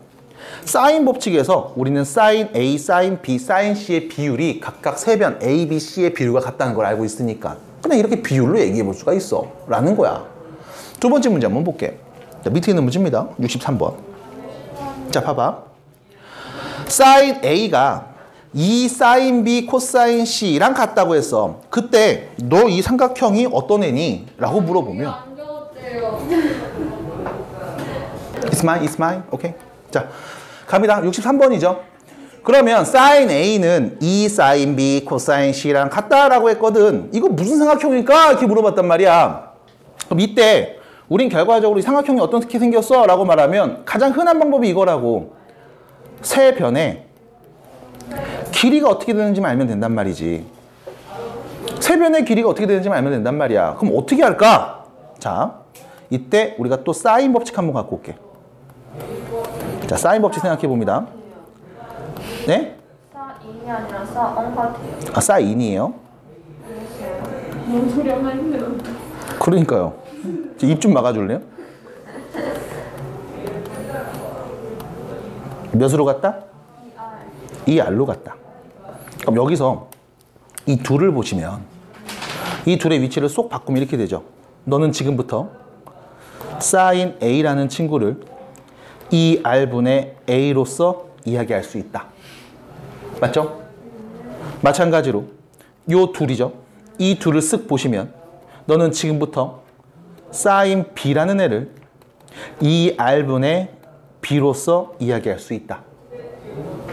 사인 법칙에서 우리는 사인 A, 사인 B, 사인 C의 비율이 각각 세변 A, B, C의 비율과 같다는 걸 알고 있으니까 그냥 이렇게 비율로 얘기해 볼 수가 있어 라는 거야. 두 번째 문제 한번 볼게. 자, 밑에 있는 문제입니다. 63번. 자, 봐봐. 사인 A가 2 사인 B 코사인 C랑 같다고 했어. 그때 너 이 삼각형이 어떤 애니? 라고 물어보면
안 적었대요.
It's mine, it's mine. 오케이. 자, 갑니다. 63번이죠. 그러면 sin A는 2 sin B 코사인 C랑 같다라고 했거든. 이거 무슨 삼각형일까? 이렇게 물어봤단 말이야. 그럼 이때 우린 결과적으로 이 삼각형이 어떻게 생겼어? 라고 말하면 가장 흔한 방법이 이거라고. 세 변에 길이가 어떻게 되는지만 알면 된단 말이지. 세 변의 길이가 어떻게 되는지만 알면 된단 말이야. 그럼 어떻게 할까? 자, 이때 우리가 또 사인 법칙 한번 갖고 올게. 자, 사인 법칙 생각해 봅니다. 네?
사인이 아니라 사언 같아요.
아, 사인이에요?
뭔 소리 하나 힘들어.
그러니까요. 입 좀 막아줄래요? 몇으로 갔다? 2R로 갔다. 그럼 여기서 이 둘을 보시면 이 둘의 위치를 쏙 바꾸면 이렇게 되죠. 너는 지금부터 sin A라는 친구를 2R분의 A로서 이야기할 수 있다. 맞죠? 마찬가지로 요 둘이죠. 이 둘을 쓱 보시면 너는 지금부터 sin B라는 애를 2R분의 B로서 이야기할 수 있다.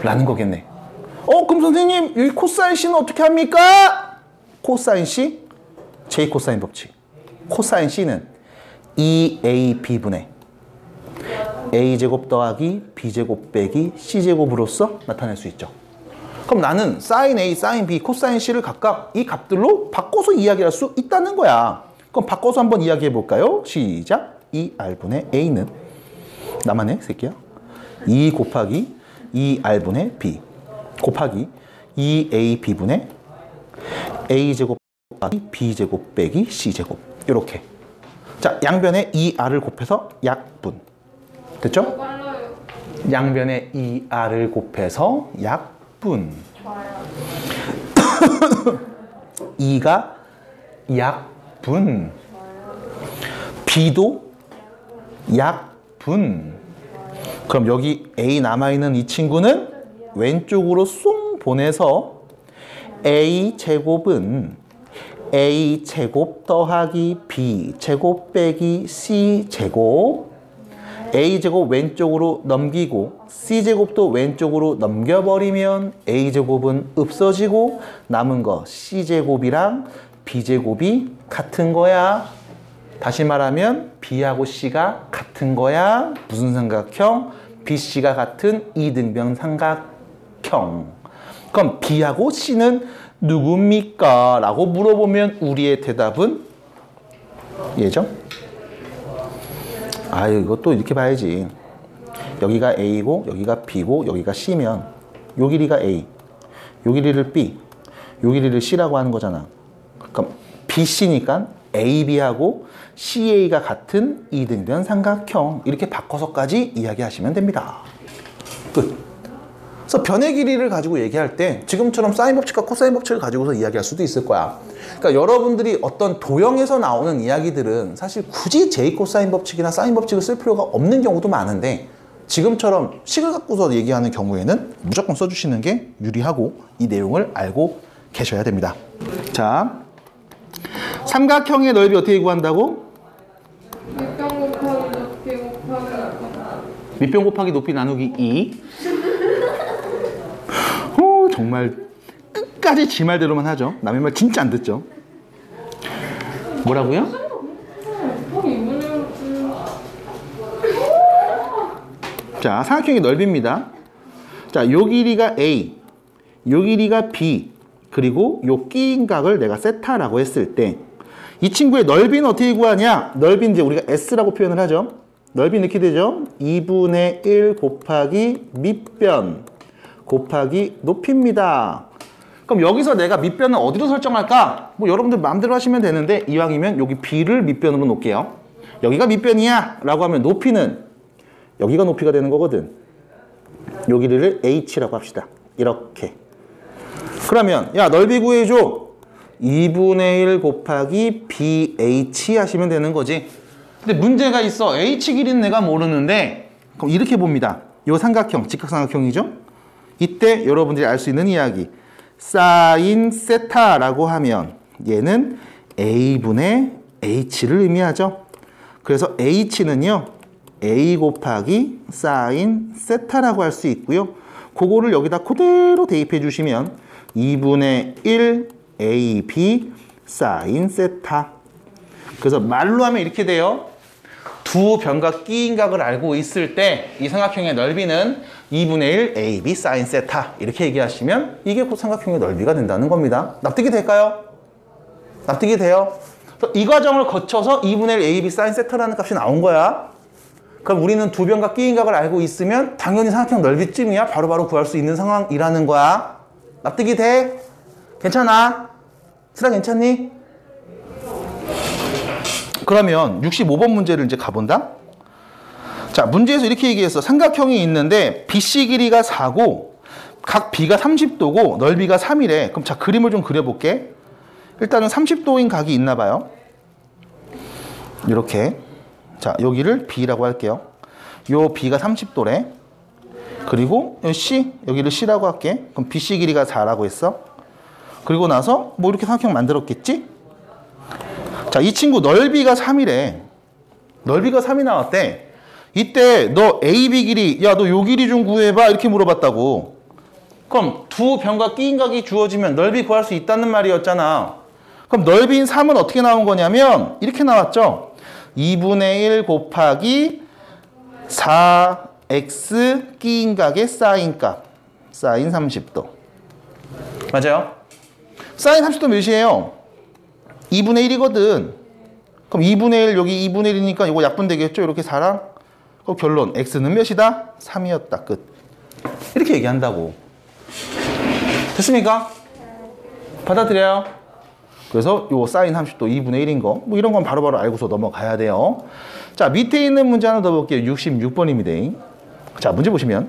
라는 거겠네. 그럼 선생님, 여기 코사인 C는 어떻게 합니까? 코사인 C, J 코사인 법칙. 코사인 C는 2AB분의 A제곱 더하기 B제곱 빼기 C제곱으로서 나타낼 수 있죠. 그럼 나는 sin A, sin B, 코사인 C를 각각 이 값들로 바꿔서 이야기할 수 있다는 거야. 그럼 바꿔서 한번 이야기해 볼까요? 시작. 2R분의 A는 나만의 새끼야. 2 곱하기 2R분의 B 곱하기 2AB분의 A제곱 곱하기 B제곱 빼기 C제곱. 이렇게. 자, 양변에 2R을 곱해서 약분. 됐죠?
빨라요.
양변에 2R을 곱해서 약분.
좋아요.
2가 약분. B도 약분. 그럼 여기 A 남아있는 이 친구는 왼쪽으로 쏙 보내서 A제곱은 A제곱 더하기 B제곱 빼기 C제곱, A제곱 왼쪽으로 넘기고 C제곱도 왼쪽으로 넘겨버리면 A제곱은 없어지고 남은 거 C제곱이랑 B제곱이 같은 거야. 다시 말하면 B하고 C가 같은 거야. 무슨 삼각형? BC가 같은 이등변 삼각형. 그럼 B하고 C는 누굽니까? 라고 물어보면 우리의 대답은 얘죠. 이것도 이렇게 봐야지. 여기가 A고 여기가 B고 여기가 C면 요 길이가 A, 요 길이를 B, 요 길이를 C라고 하는 거잖아. 그럼 BC니까 AB하고 CA가 같은 이등변 삼각형. 이렇게 바꿔서까지 이야기하시면 됩니다. 끝. 그래서 변의 길이를 가지고 얘기할 때 지금처럼 사인 법칙과 코사인 법칙을 가지고서 이야기할 수도 있을 거야. 그러니까 여러분들이 어떤 도형에서 나오는 이야기들은 사실 굳이 J 코사인 법칙이나 사인 법칙을 쓸 필요가 없는 경우도 많은데 지금처럼 식을 갖고서 얘기하는 경우에는 무조건 써주시는 게 유리하고 이 내용을 알고 계셔야 됩니다. 자, 삼각형의 넓이 어떻게 구한다고?
밑변 곱하기 높이 곱하기
밑변 곱하기 높이 나누기 2. 오, 정말 끝까지 지 말대로만 하죠. 남의 말 진짜 안 듣죠. 뭐라고요?
곱하기 2분의
자, 삼각형의 넓이입니다. 자, 요 길이가 A, 요 길이가 B, 그리고 요 끼인 각을 내가 세타라고 했을 때 이 친구의 넓이는 어떻게 구하냐? 넓이는 이제 우리가 S라고 표현을 하죠. 넓이는 이렇게 되죠. 2분의 1 곱하기 밑변 곱하기 높이입니다. 그럼 여기서 내가 밑변은 어디로 설정할까? 뭐 여러분들 마음대로 하시면 되는데 이왕이면 여기 B를 밑변으로 놓을게요. 여기가 밑변이야 라고 하면 높이는 여기가 높이가 되는 거거든. 요 길이를 H라고 합시다. 이렇게. 그러면 야 넓이 구해줘. 2분의 1 곱하기 BH 하시면 되는 거지. 근데 문제가 있어. H 길이는 내가 모르는데 그럼 이렇게 봅니다. 요 삼각형, 직각삼각형이죠. 이때 여러분들이 알 수 있는 이야기. 사인 세타라고 하면 얘는 A분의 H를 의미하죠. 그래서 H는요. A 곱하기 사인 세타라고 할 수 있고요. 그거를 여기다 그대로 대입해 주시면 2분의 1 AB 사인 세타. 그래서 말로 하면 이렇게 돼요. 두 변과 끼인 각을 알고 있을 때 이 삼각형의 넓이는 2분의 1 AB 사인 세타 이렇게 얘기하시면 이게 곧 삼각형의 넓이가 된다는 겁니다. 납득이 될까요? 납득이 돼요? 이 과정을 거쳐서 2분의 1 AB 사인 세타라는 값이 나온 거야. 그럼 우리는 두 변과 끼인 각을 알고 있으면 당연히 삼각형 넓이쯤이야 바로바로 구할 수 있는 상황이라는 거야. 납득이 돼? 괜찮아? 슬아 괜찮니? 그러면 65번 문제를 이제 가본다. 자, 문제에서 이렇게 얘기했어. 삼각형이 있는데 BC 길이가 4고 각 B가 30도고 넓이가 3이래. 그럼 자, 그림을 좀 그려볼게. 일단은 30도인 각이 있나 봐요. 이렇게. 자, 여기를 B라고 할게요. 요 B가 30도래. 그리고 C, 여기를 C라고 할게. 그럼 BC 길이가 4라고 했어. 그리고 나서 뭐 이렇게 삼각형 만들었겠지? 자, 이 친구 넓이가 3이래. 넓이가 3이 나왔대. 이때 너 AB 길이, 야, 너 요 길이 좀 구해봐. 이렇게 물어봤다고. 그럼 두 변과 끼인 각이 주어지면 넓이 구할 수 있다는 말이었잖아. 그럼 넓이인 3은 어떻게 나온 거냐면 이렇게 나왔죠. 2분의 1 곱하기 4x 끼인 각의 사인 값. 사인 30도. 맞아요? 사인 30도 몇이에요? 2분의 1이거든. 그럼 2분의 1 여기 2분의 1이니까 이거 약분되겠죠? 이렇게 4랑. 그럼 결론 x는 몇이다? 3이었다. 끝. 이렇게 얘기한다고. 됐습니까? 받아들여요? 그래서 요 사인 30도 2분의 1인 거, 뭐 이런 건 바로바로 알고서 넘어가야 돼요. 자, 밑에 있는 문제 하나 더 볼게요. 66번입니다. 자, 문제 보시면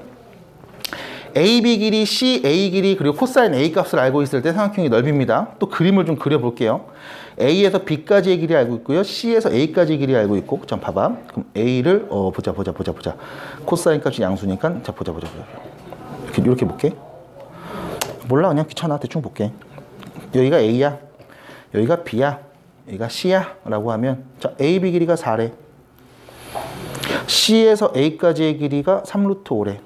AB 길이, CA 길이, 그리고 코사인 A 값을 알고 있을 때 삼각형의 넓이입니다. 또 그림을 좀 그려볼게요. A에서 B까지의 길이 알고 있고요. C에서 A까지의 길이 알고 있고. 자, 봐봐. 그럼 A를 보자. 코사인 값이 양수니까 자, 보자. 이렇게 볼게. 몰라, 그냥 귀찮아. 대충 볼게. 여기가 A야. 여기가 B야. 여기가 C야. 라고 하면 자, AB 길이가 4래. C에서 A까지의 길이가 3루트 5래.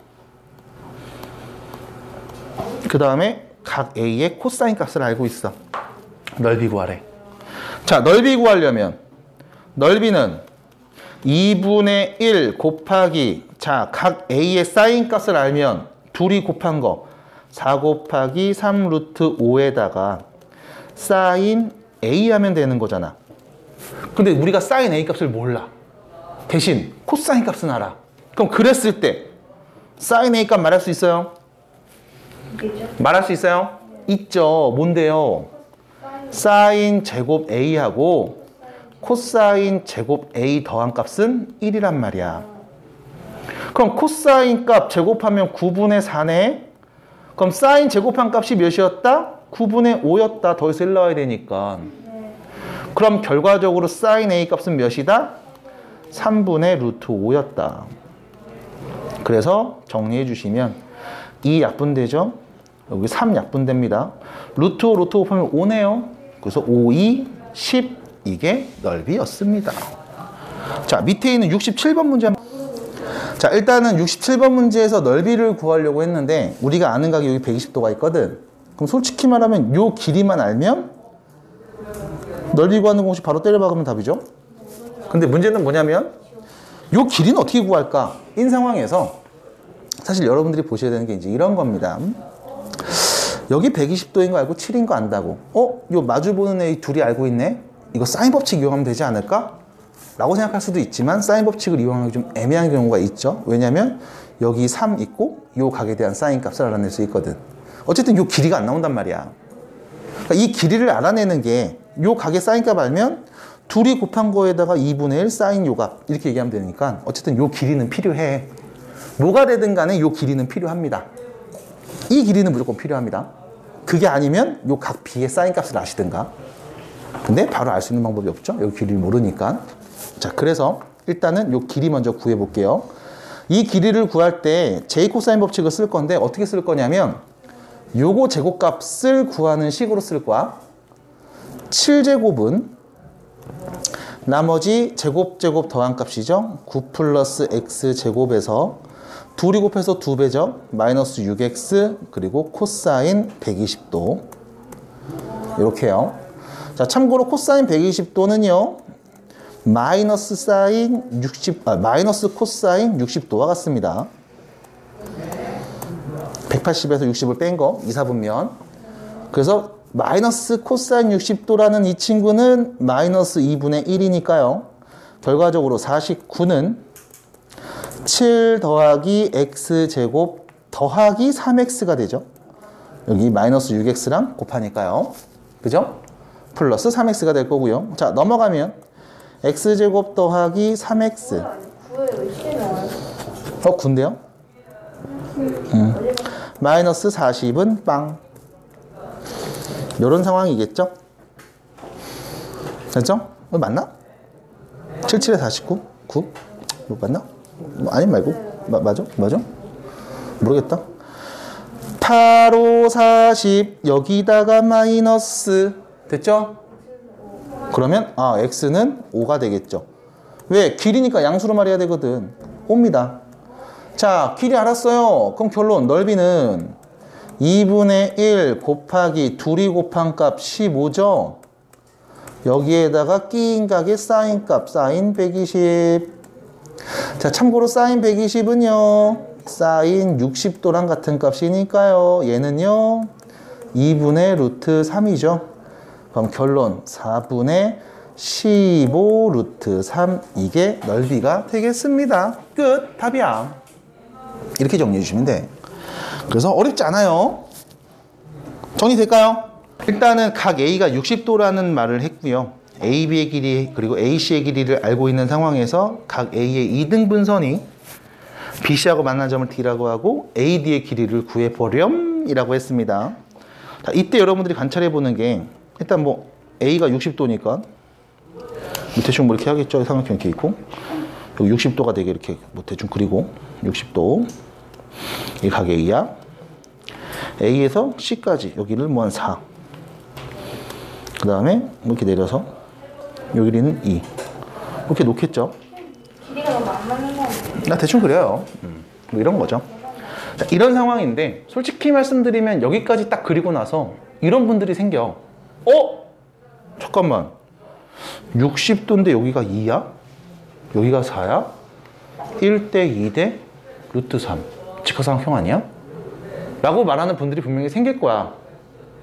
그 다음에 각 A의 코사인 값을 알고 있어. 넓이 구하래. 자, 넓이 구하려면 넓이는 2분의 1 곱하기 자, 각 A의 사인 값을 알면 둘이 곱한 거 4 곱하기 3 루트 5에다가 사인 A 하면 되는 거잖아. 근데 우리가 사인 A 값을 몰라. 대신 코사인 값은 알아. 그럼 그랬을 때 사인 A 값 말할 수 있어요? 말할 수 있어요? 있죠. 뭔데요? 사인 제곱 A하고 코사인 제곱 A 더한 값은 1이란 말이야. 그럼 코사인 값 제곱하면 9분의 4네. 그럼 사인 제곱한 값이 몇이었다? 9분의 5였다. 더해서 1 나와야 되니까. 그럼 결과적으로 사인 A 값은 몇이다? 3분의 루트 5였다. 그래서 정리해 주시면 2 약분되죠? 여기 3 약분됩니다. 루트 5 보면 5네요. 그래서 5, 2, 10 이게 넓이였습니다. 자, 밑에 있는 67번 문제 자, 일단은 67번 문제에서 넓이를 구하려고 했는데 우리가 아는 각이 여기 120도가 있거든. 그럼 솔직히 말하면 요 길이만 알면 넓이 구하는 공식 바로 때려박으면 답이죠. 근데 문제는 뭐냐면 요 길이는 어떻게 구할까? 인 상황에서 사실 여러분들이 보셔야 되는 게 이제 이런 겁니다. 여기 120도인 거 알고 7인 거 안다고. 요 마주보는 애 둘이 알고 있네? 이거 사인 법칙 이용하면 되지 않을까? 라고 생각할 수도 있지만 사인 법칙을 이용하기 좀 애매한 경우가 있죠. 왜냐면 여기 3 있고 요 각에 대한 사인 값을 알아낼 수 있거든. 어쨌든 요 길이가 안 나온단 말이야. 그러니까 이 길이를 알아내는 게 요 각의 사인 값 알면 둘이 곱한 거에다가 2분의 1 사인 요 값 이렇게 얘기하면 되니까 어쨌든 요 길이는 필요해. 뭐가 되든 간에 요 길이는 필요합니다. 이 길이는 무조건 필요합니다. 그게 아니면 요 각 B의 사인 값을 아시든가. 근데 바로 알 수 있는 방법이 없죠. 여기 길이를 모르니까. 자, 그래서 일단은 요 길이 먼저 구해 볼게요. 이 길이를 구할 때 제이 코사인 법칙을 쓸 건데 어떻게 쓸 거냐면 요거 제곱값을 구하는 식으로 쓸 거야. 7제곱은 나머지 제곱 더한 값이죠. 9 플러스 x제곱에서 둘이 곱해서 2배죠. 마이너스 6x 그리고 코사인 120도 이렇게요. 자, 참고로 코사인 120도는요. 마이너스 코사인 60도와 같습니다. 180에서 60을 뺀 거 2, 4분면. 그래서 마이너스 코사인 60도라는 이 친구는 마이너스 2분의 1이니까요. 결과적으로 49는 7 더하기 x제곱 더하기 3x가 되죠. 여기 마이너스 6x랑 곱하니까요. 그죠? 플러스 3x가 될 거고요. 자, 넘어가면 x제곱 더하기 3x. 9인데요? 마이너스 40은 빵. 이런 상황이겠죠? 됐죠? 맞나? 77에 49? 9? 맞나? 아니 말고 맞아? 모르겠다. 8, 5, 40 여기다가 마이너스 됐죠? 그러면 x는 5가 되겠죠. 왜? 길이니까 양수로 말해야 되거든. 5입니다. 자, 길이 알았어요. 그럼 결론 넓이는 2분의 1 곱하기 둘이 곱한 값 15죠. 여기에다가 끼인 각의 사인 값 사인 120. 자, 참고로 사인 120은요 사인 60도랑 같은 값이니까요. 얘는요 2분의 루트 3이죠. 그럼 결론 4분의 15 루트 3 이게 넓이가 되겠습니다. 끝. 답이야. 이렇게 정리해 주시면 돼. 그래서 어렵지 않아요. 정리될까요? 일단은 각 A가 60도라는 말을 했고요. AB의 길이 그리고 AC의 길이를 알고 있는 상황에서 각 A의 2등분선이 BC하고 만난 점을 D라고 하고 AD의 길이를 구해보렴 이라고 했습니다. 자, 이때 여러분들이 관찰해 보는 게 일단 뭐 A가 60도니까 대충 뭐 이렇게 하겠죠. 삼각형 이렇게 있고 여기 60도가 되게 이렇게 뭐 대충 그리고 60도 이 각 A야. A에서 C까지 여기를 뭐 한 4. 그 다음에 이렇게 내려서 여기 길이는 2. 이렇게 놓겠죠.
길이가 너무 안 맞는 거 아니에요?
나 대충 그려요. 뭐 이런 거죠. 자, 이런 상황인데 솔직히 말씀드리면 여기까지 딱 그리고 나서 이런 분들이 생겨. 잠깐만 60도인데 여기가 2야? 여기가 4야? 1대 2대 루트 3 직각삼각형 아니야? 라고 말하는 분들이 분명히 생길 거야.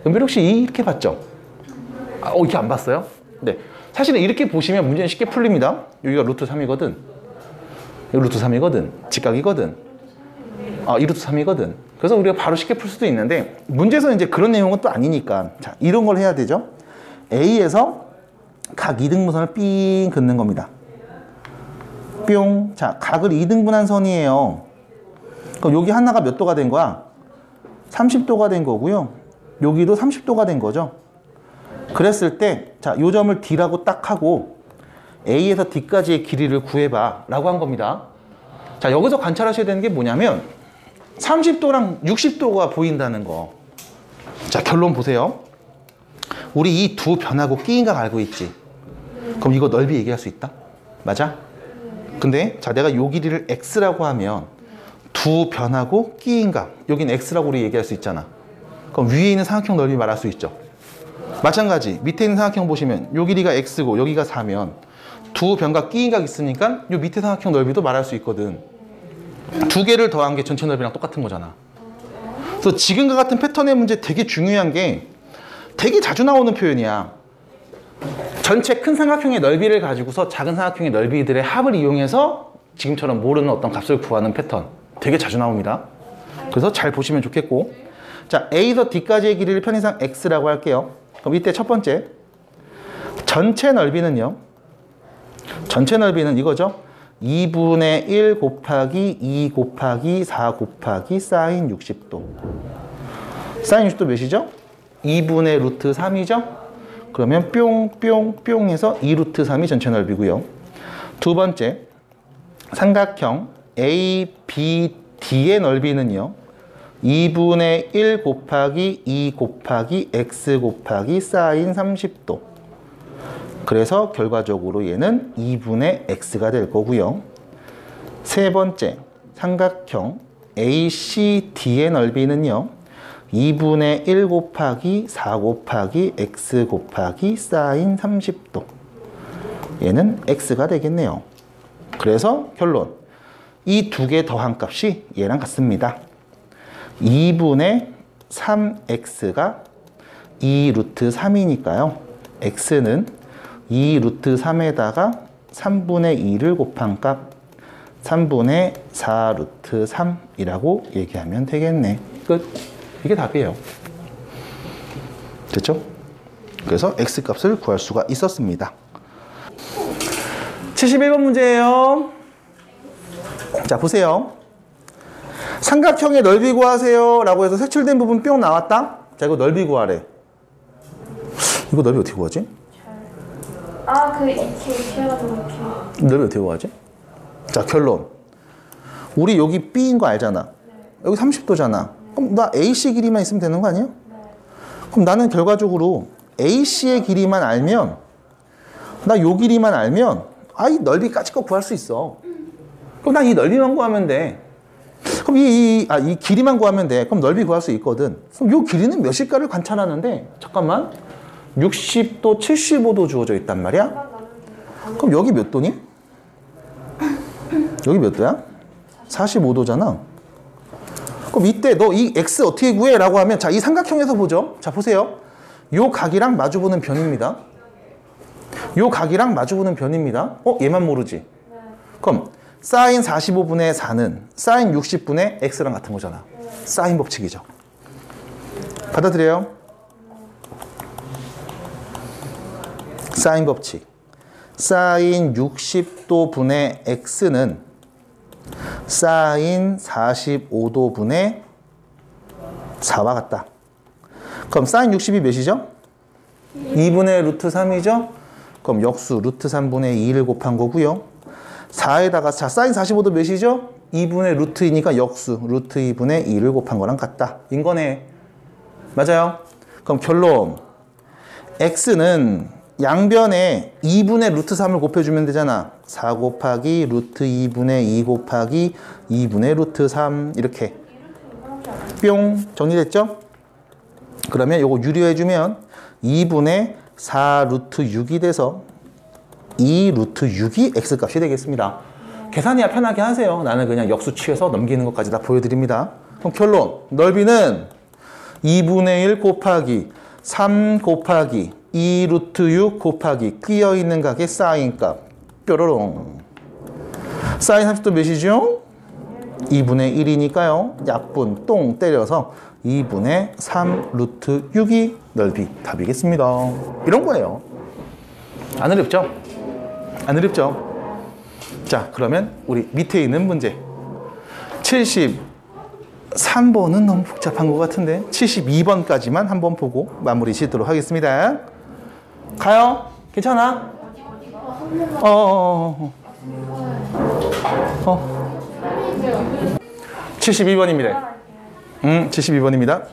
은별이 혹시 이렇게 봤죠? 이렇게 안 봤어요? 네. 사실은 이렇게 보시면 문제는 쉽게 풀립니다. 여기가 루트 3이거든. 여기 루트 3이거든. 직각이거든. 이 루트 3이거든. 그래서 우리가 바로 쉽게 풀 수도 있는데 문제에서는 이제 그런 내용은 또 아니니까 자, 이런 걸 해야 되죠. A에서 각 2등분선을 삥 긋는 겁니다. 뿅. 자, 각을 2등분한 선이에요. 그럼 여기 하나가 몇 도가 된 거야? 30도가 된 거고요. 여기도 30도가 된 거죠. 그랬을 때, 자, 요 점을 D라고 딱 하고 A에서 D까지의 길이를 구해봐 라고 한 겁니다. 자, 여기서 관찰하셔야 되는 게 뭐냐면 30도랑 60도가 보인다는 거. 자, 결론 보세요. 우리 이 두 변하고 끼인 각 알고 있지? 그럼 이거 넓이 얘기할 수 있다? 맞아? 근데 자 내가 요 길이를 x라고 하면 두 변하고 끼인각 여긴 x라고 우리 얘기할 수 있잖아. 그럼 위에 있는 삼각형 넓이 말할 수 있죠. 마찬가지 밑에 있는 삼각형 보시면 요 길이가 x고 여기가 4면 두 변과 끼인각 있으니까 요 밑에 삼각형 넓이도 말할 수 있거든. 두 개를 더한 게 전체 넓이랑 똑같은 거잖아. 그래서 지금과 같은 패턴의 문제 되게 중요한 게 되게 자주 나오는 표현이야. 전체 큰 삼각형의 넓이를 가지고서 작은 삼각형의 넓이들의 합을 이용해서 지금처럼 모르는 어떤 값을 구하는 패턴 되게 자주 나옵니다. 그래서 잘 보시면 좋겠고, 자 A에서 D까지의 길이를 편의상 X라고 할게요. 그럼 이때 첫 번째 전체 넓이는요, 전체 넓이는 이거죠. 2분의 1 곱하기 2 곱하기 4 곱하기 사인 60도. 사인 60도 몇이죠? 2분의 루트 3이죠? 그러면 뿅뿅뿅 해서 2 루트 3이 전체 넓이고요. 두 번째, 삼각형 ABD의 넓이는요. 2분의 1 곱하기 2 곱하기 x 곱하기 사인 30도. 그래서 결과적으로 얘는 2분의 x가 될 거고요. 세 번째, 삼각형 ACD의 넓이는요. 2분의 1 곱하기 4 곱하기 x 곱하기 사인 30도. 얘는 x가 되겠네요. 그래서 결론, 이 두 개 더한 값이 얘랑 같습니다. 2분의 3x가 2 루트 3이니까요. x는 2 루트 3에다가 3분의 2를 곱한 값 3분의 4 루트 3이라고 얘기하면 되겠네. 끝. 이게 답이에요. 됐죠? 그래서 x값을 구할 수가 있었습니다. 71번 문제예요. 자, 보세요. 삼각형의 넓이 구하세요 라고 해서 색칠된 부분 뿅 나왔다. 자, 이거 넓이 구하래. 이거 넓이 어떻게 구하지?
이렇게 해가지고 이렇게.
넓이 어떻게 구하지? 자, 결론. 우리 여기 B인 거 알잖아. 여기 30도잖아. 그럼 나 AC 길이만 있으면 되는 거 아니야? 그럼 나는 결과적으로 AC의 길이만 알면, 나 요 길이만 알면 이 넓이까지 거 구할 수 있어. 그럼 난 이 넓이만 구하면 돼. 그럼 이 길이만 구하면 돼. 그럼 넓이 구할 수 있거든. 그럼 요 길이는 몇일까를 관찰하는데, 잠깐만, 60도, 75도 주어져 있단 말이야? 그럼 여기 몇 도니? 여기 몇 도야? 45도잖아. 그럼 이때 너 이 x 어떻게 구해? 라고 하면, 자, 이 삼각형에서 보죠. 자, 보세요. 요 각이랑 마주보는 변입니다. 요 각이랑 마주보는 변입니다. 얘만 모르지? 그럼 사인 45분의 4는 사인 60분의 x랑 같은 거잖아. 사인 법칙이죠. 받아들여요? 사인 법칙. 사인 60도 분의 x는 사인 45도 분의 4와 같다. 그럼 사인 60이 몇이죠? 2분의 루트 3이죠? 그럼 역수 루트 3분의 2를 곱한 거고요. 4에다가 자 사인 45도 몇이죠? 2분의 루트이니까 역수 루트 2분의 2를 곱한 거랑 같다. 인 거네. 맞아요? 그럼 결론, x는 양변에 2분의 루트 3을 곱해주면 되잖아. 4 곱하기 루트 2분의 2 곱하기 2분의 루트 3 이렇게 뿅 정리됐죠? 그러면 요거 유리해주면 2분의 4 루트 6이 돼서 2 루트 6이 x값이 되겠습니다. 계산이야 편하게 하세요. 나는 그냥 역수 취해서 넘기는 것까지 다 보여드립니다. 그럼 결론, 넓이는 2분의 1 곱하기 3 곱하기 2 루트 6 곱하기 끼어있는 각의 사인값 뾰로롱. 사인 30도 몇이죠? 2분의 1이니까요. 약분 똥 때려서 2분의 3 루트 6이 넓이 답이겠습니다. 이런 거예요. 안 어렵죠? 안 어렵죠? 자, 그러면 우리 밑에 있는 문제 73번은 너무 복잡한 것 같은데 72번까지만 한번 보고 마무리 짓도록 하겠습니다. 가요? 괜찮아? 72번입니다. 72번입니다.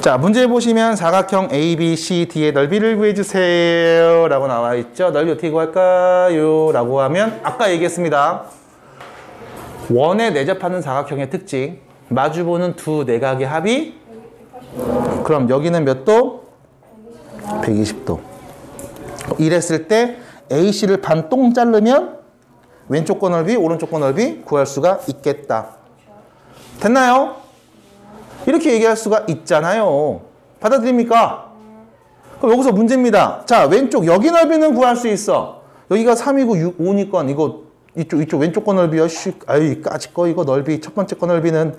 자, 문제 보시면 사각형 ABCD의 넓이를 구해주세요 라고 나와 있죠. 넓이 어떻게 구할까요? 라고 하면 아까 얘기했습니다. 원에 내접하는 사각형의 특징, 마주보는 두 내각의 합이, 그럼 여기는 몇 도? 120도. 이랬을 때 AC를 반 똥 자르면 왼쪽 거 넓이, 오른쪽 거 넓이 구할 수가 있겠다. 됐나요? 이렇게 얘기할 수가 있잖아요. 받아들입니까? 그럼 여기서 문제입니다. 자, 왼쪽 여기 넓이는 구할 수 있어. 여기가 3이고 6, 5니까 이거 이쪽 왼쪽 거 넓이요. 아이 까짓 거 이거 넓이 첫 번째 거 넓이는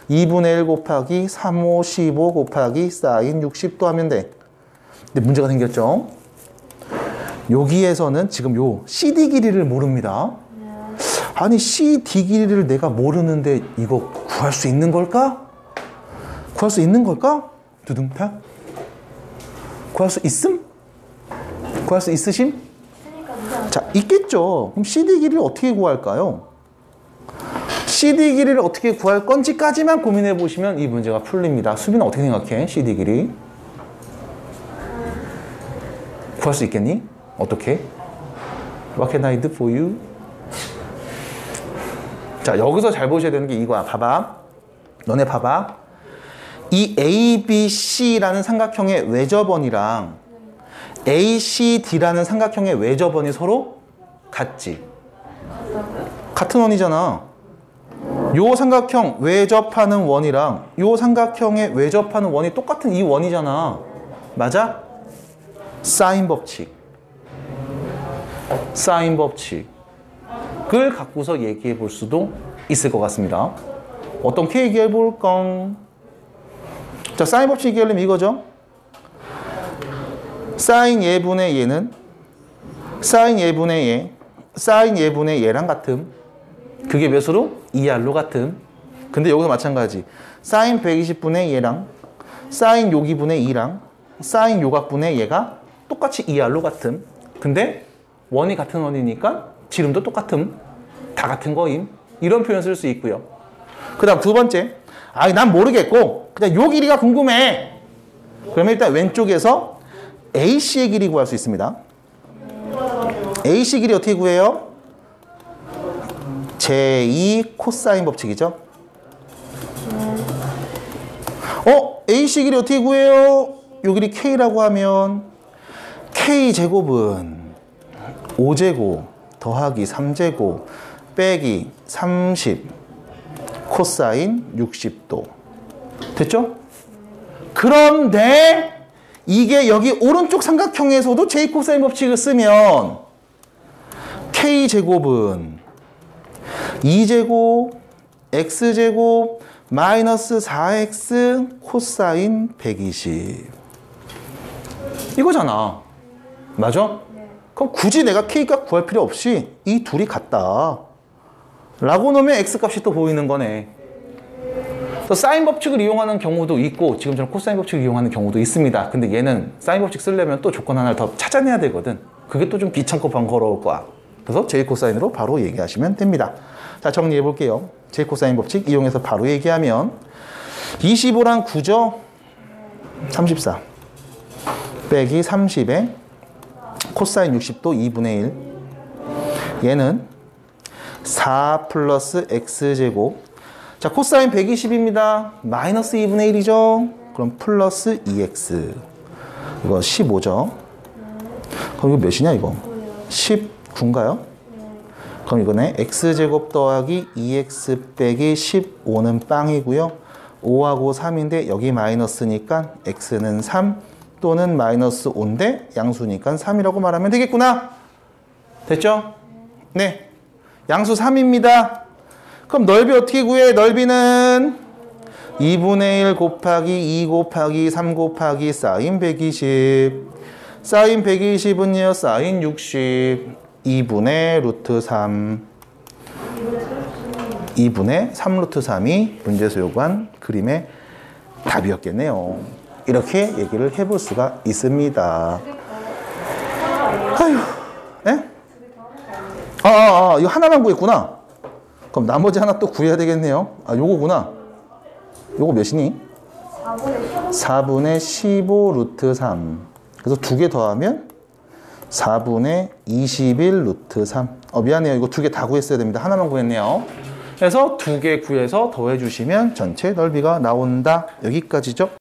2분의 1 곱하기 3, 5, 15 곱하기 사인 60도 하면 돼. 근데 문제가 생겼죠. 여기에서는 지금 요 CD 길이를 모릅니다. 아니 CD 길이를 내가 모르는데 이거 구할 수 있는 걸까? 구할 수 있는 걸까? 두둥탁. 구할 수 있음? 구할 수 있으심? 자, 있겠죠. 그럼 CD 길이를 어떻게 구할까요? CD 길이를 어떻게 구할 건지까지만 고민해 보시면 이 문제가 풀립니다. 수빈아 어떻게 생각해? CD 길이? 구할 수 있겠니? 어떻게? What can I do for you? 자, 여기서 잘 보셔야 되는 게 이거야. 봐봐. 너네 봐봐. 이 ABC라는 삼각형의 외접원이랑 ACD라는 삼각형의 외접원이 서로 같지? 같은 원이잖아. 요 삼각형 외접하는 원이랑 요 삼각형의 외접하는 원이 똑같은 이 원이잖아. 맞아? 사인 법칙. 사인 법칙을 갖고서 얘기해 볼 수도 있을 것 같습니다. 어떻게 얘기해 볼까? 자, 사인 법칙 얘기하려면 이거죠. 사인 예분의 얘는 사인 예분의 얘, 사인 예분의 얘랑 같음. 그게 몇으로? 2R로 같음. 근데 여기서 마찬가지. 사인 120분의 얘랑 사인 요기분의 2랑 사인 요각분의 얘가 똑같이 2R로 같음. 근데 원이 같은 원이니까 지름도 똑같음. 다 같은 거임. 이런 표현 쓸 수 있고요. 그 다음 두 번째. 아니 난 모르겠고 그냥 요 길이가 궁금해. 그러면 일단 왼쪽에서 AC의 길이 구할 수 있습니다. AC 길이 어떻게 구해요? 제2 코사인 법칙이죠. AC 길이 어떻게 구해요? 요 길이 K라고 하면 K제곱은 5제곱 더하기 3제곱 빼기 30 코사인 60도. 됐죠? 그런데 이게 여기 오른쪽 삼각형에서도 J 코사인 법칙을 쓰면 K제곱은 2제곱 X제곱 마이너스 4X 코사인 120 이거잖아. 맞아? 그럼 굳이 내가 K값 구할 필요 없이 이 둘이 같다 라고 놓으면 X값이 또 보이는 거네. 사인 법칙을 이용하는 경우도 있고 지금처럼 코사인 법칙을 이용하는 경우도 있습니다. 근데 얘는 사인 법칙 쓰려면 또 조건 하나를 더 찾아내야 되거든. 그게 또 좀 귀찮고 번거로울 거야. 그래서 J 코사인으로 바로 얘기하시면 됩니다. 자, 정리해 볼게요. J 코사인 법칙 이용해서 바로 얘기하면 25랑 9죠? 34 빼기 30에 코사인 60도 2분의 1 얘는 4 플러스 X제곱. 자, 코사인 120입니다. 마이너스 2분의 1이죠? 그럼 플러스 2X. 이거 15죠? 그럼 이거 몇이냐, 이거? 19인가요? 그럼 이거는 X제곱 더하기 2X 빼기 15는 빵이고요. 5하고 3인데 여기 마이너스니까 X는 3 또는 마이너스 5인데 양수니까 3이라고 말하면 되겠구나. 됐죠? 네. 양수 3입니다. 그럼 넓이 어떻게 구해? 넓이는 2분의 1 곱하기 2 곱하기 3 곱하기 사인 120. 사인 120은요, 사인 60. 2분의 루트 3. 2분의 3 루트 3이 문제에서 요구한 그림의 답이었겠네요. 이렇게 얘기를 해볼 수가 있습니다. 아휴, 예? 이거 하나만 구했구나. 그럼 나머지 하나 또 구해야 되겠네요. 아, 요거구나. 요거 몇이니?
4분의 15
루트 3. 그래서 두 개 더하면 4분의 21 루트 3. 미안해요. 이거 두 개 다 구했어야 됩니다. 하나만 구했네요. 그래서 두 개 구해서 더해주시면 전체 넓이가 나온다. 여기까지죠.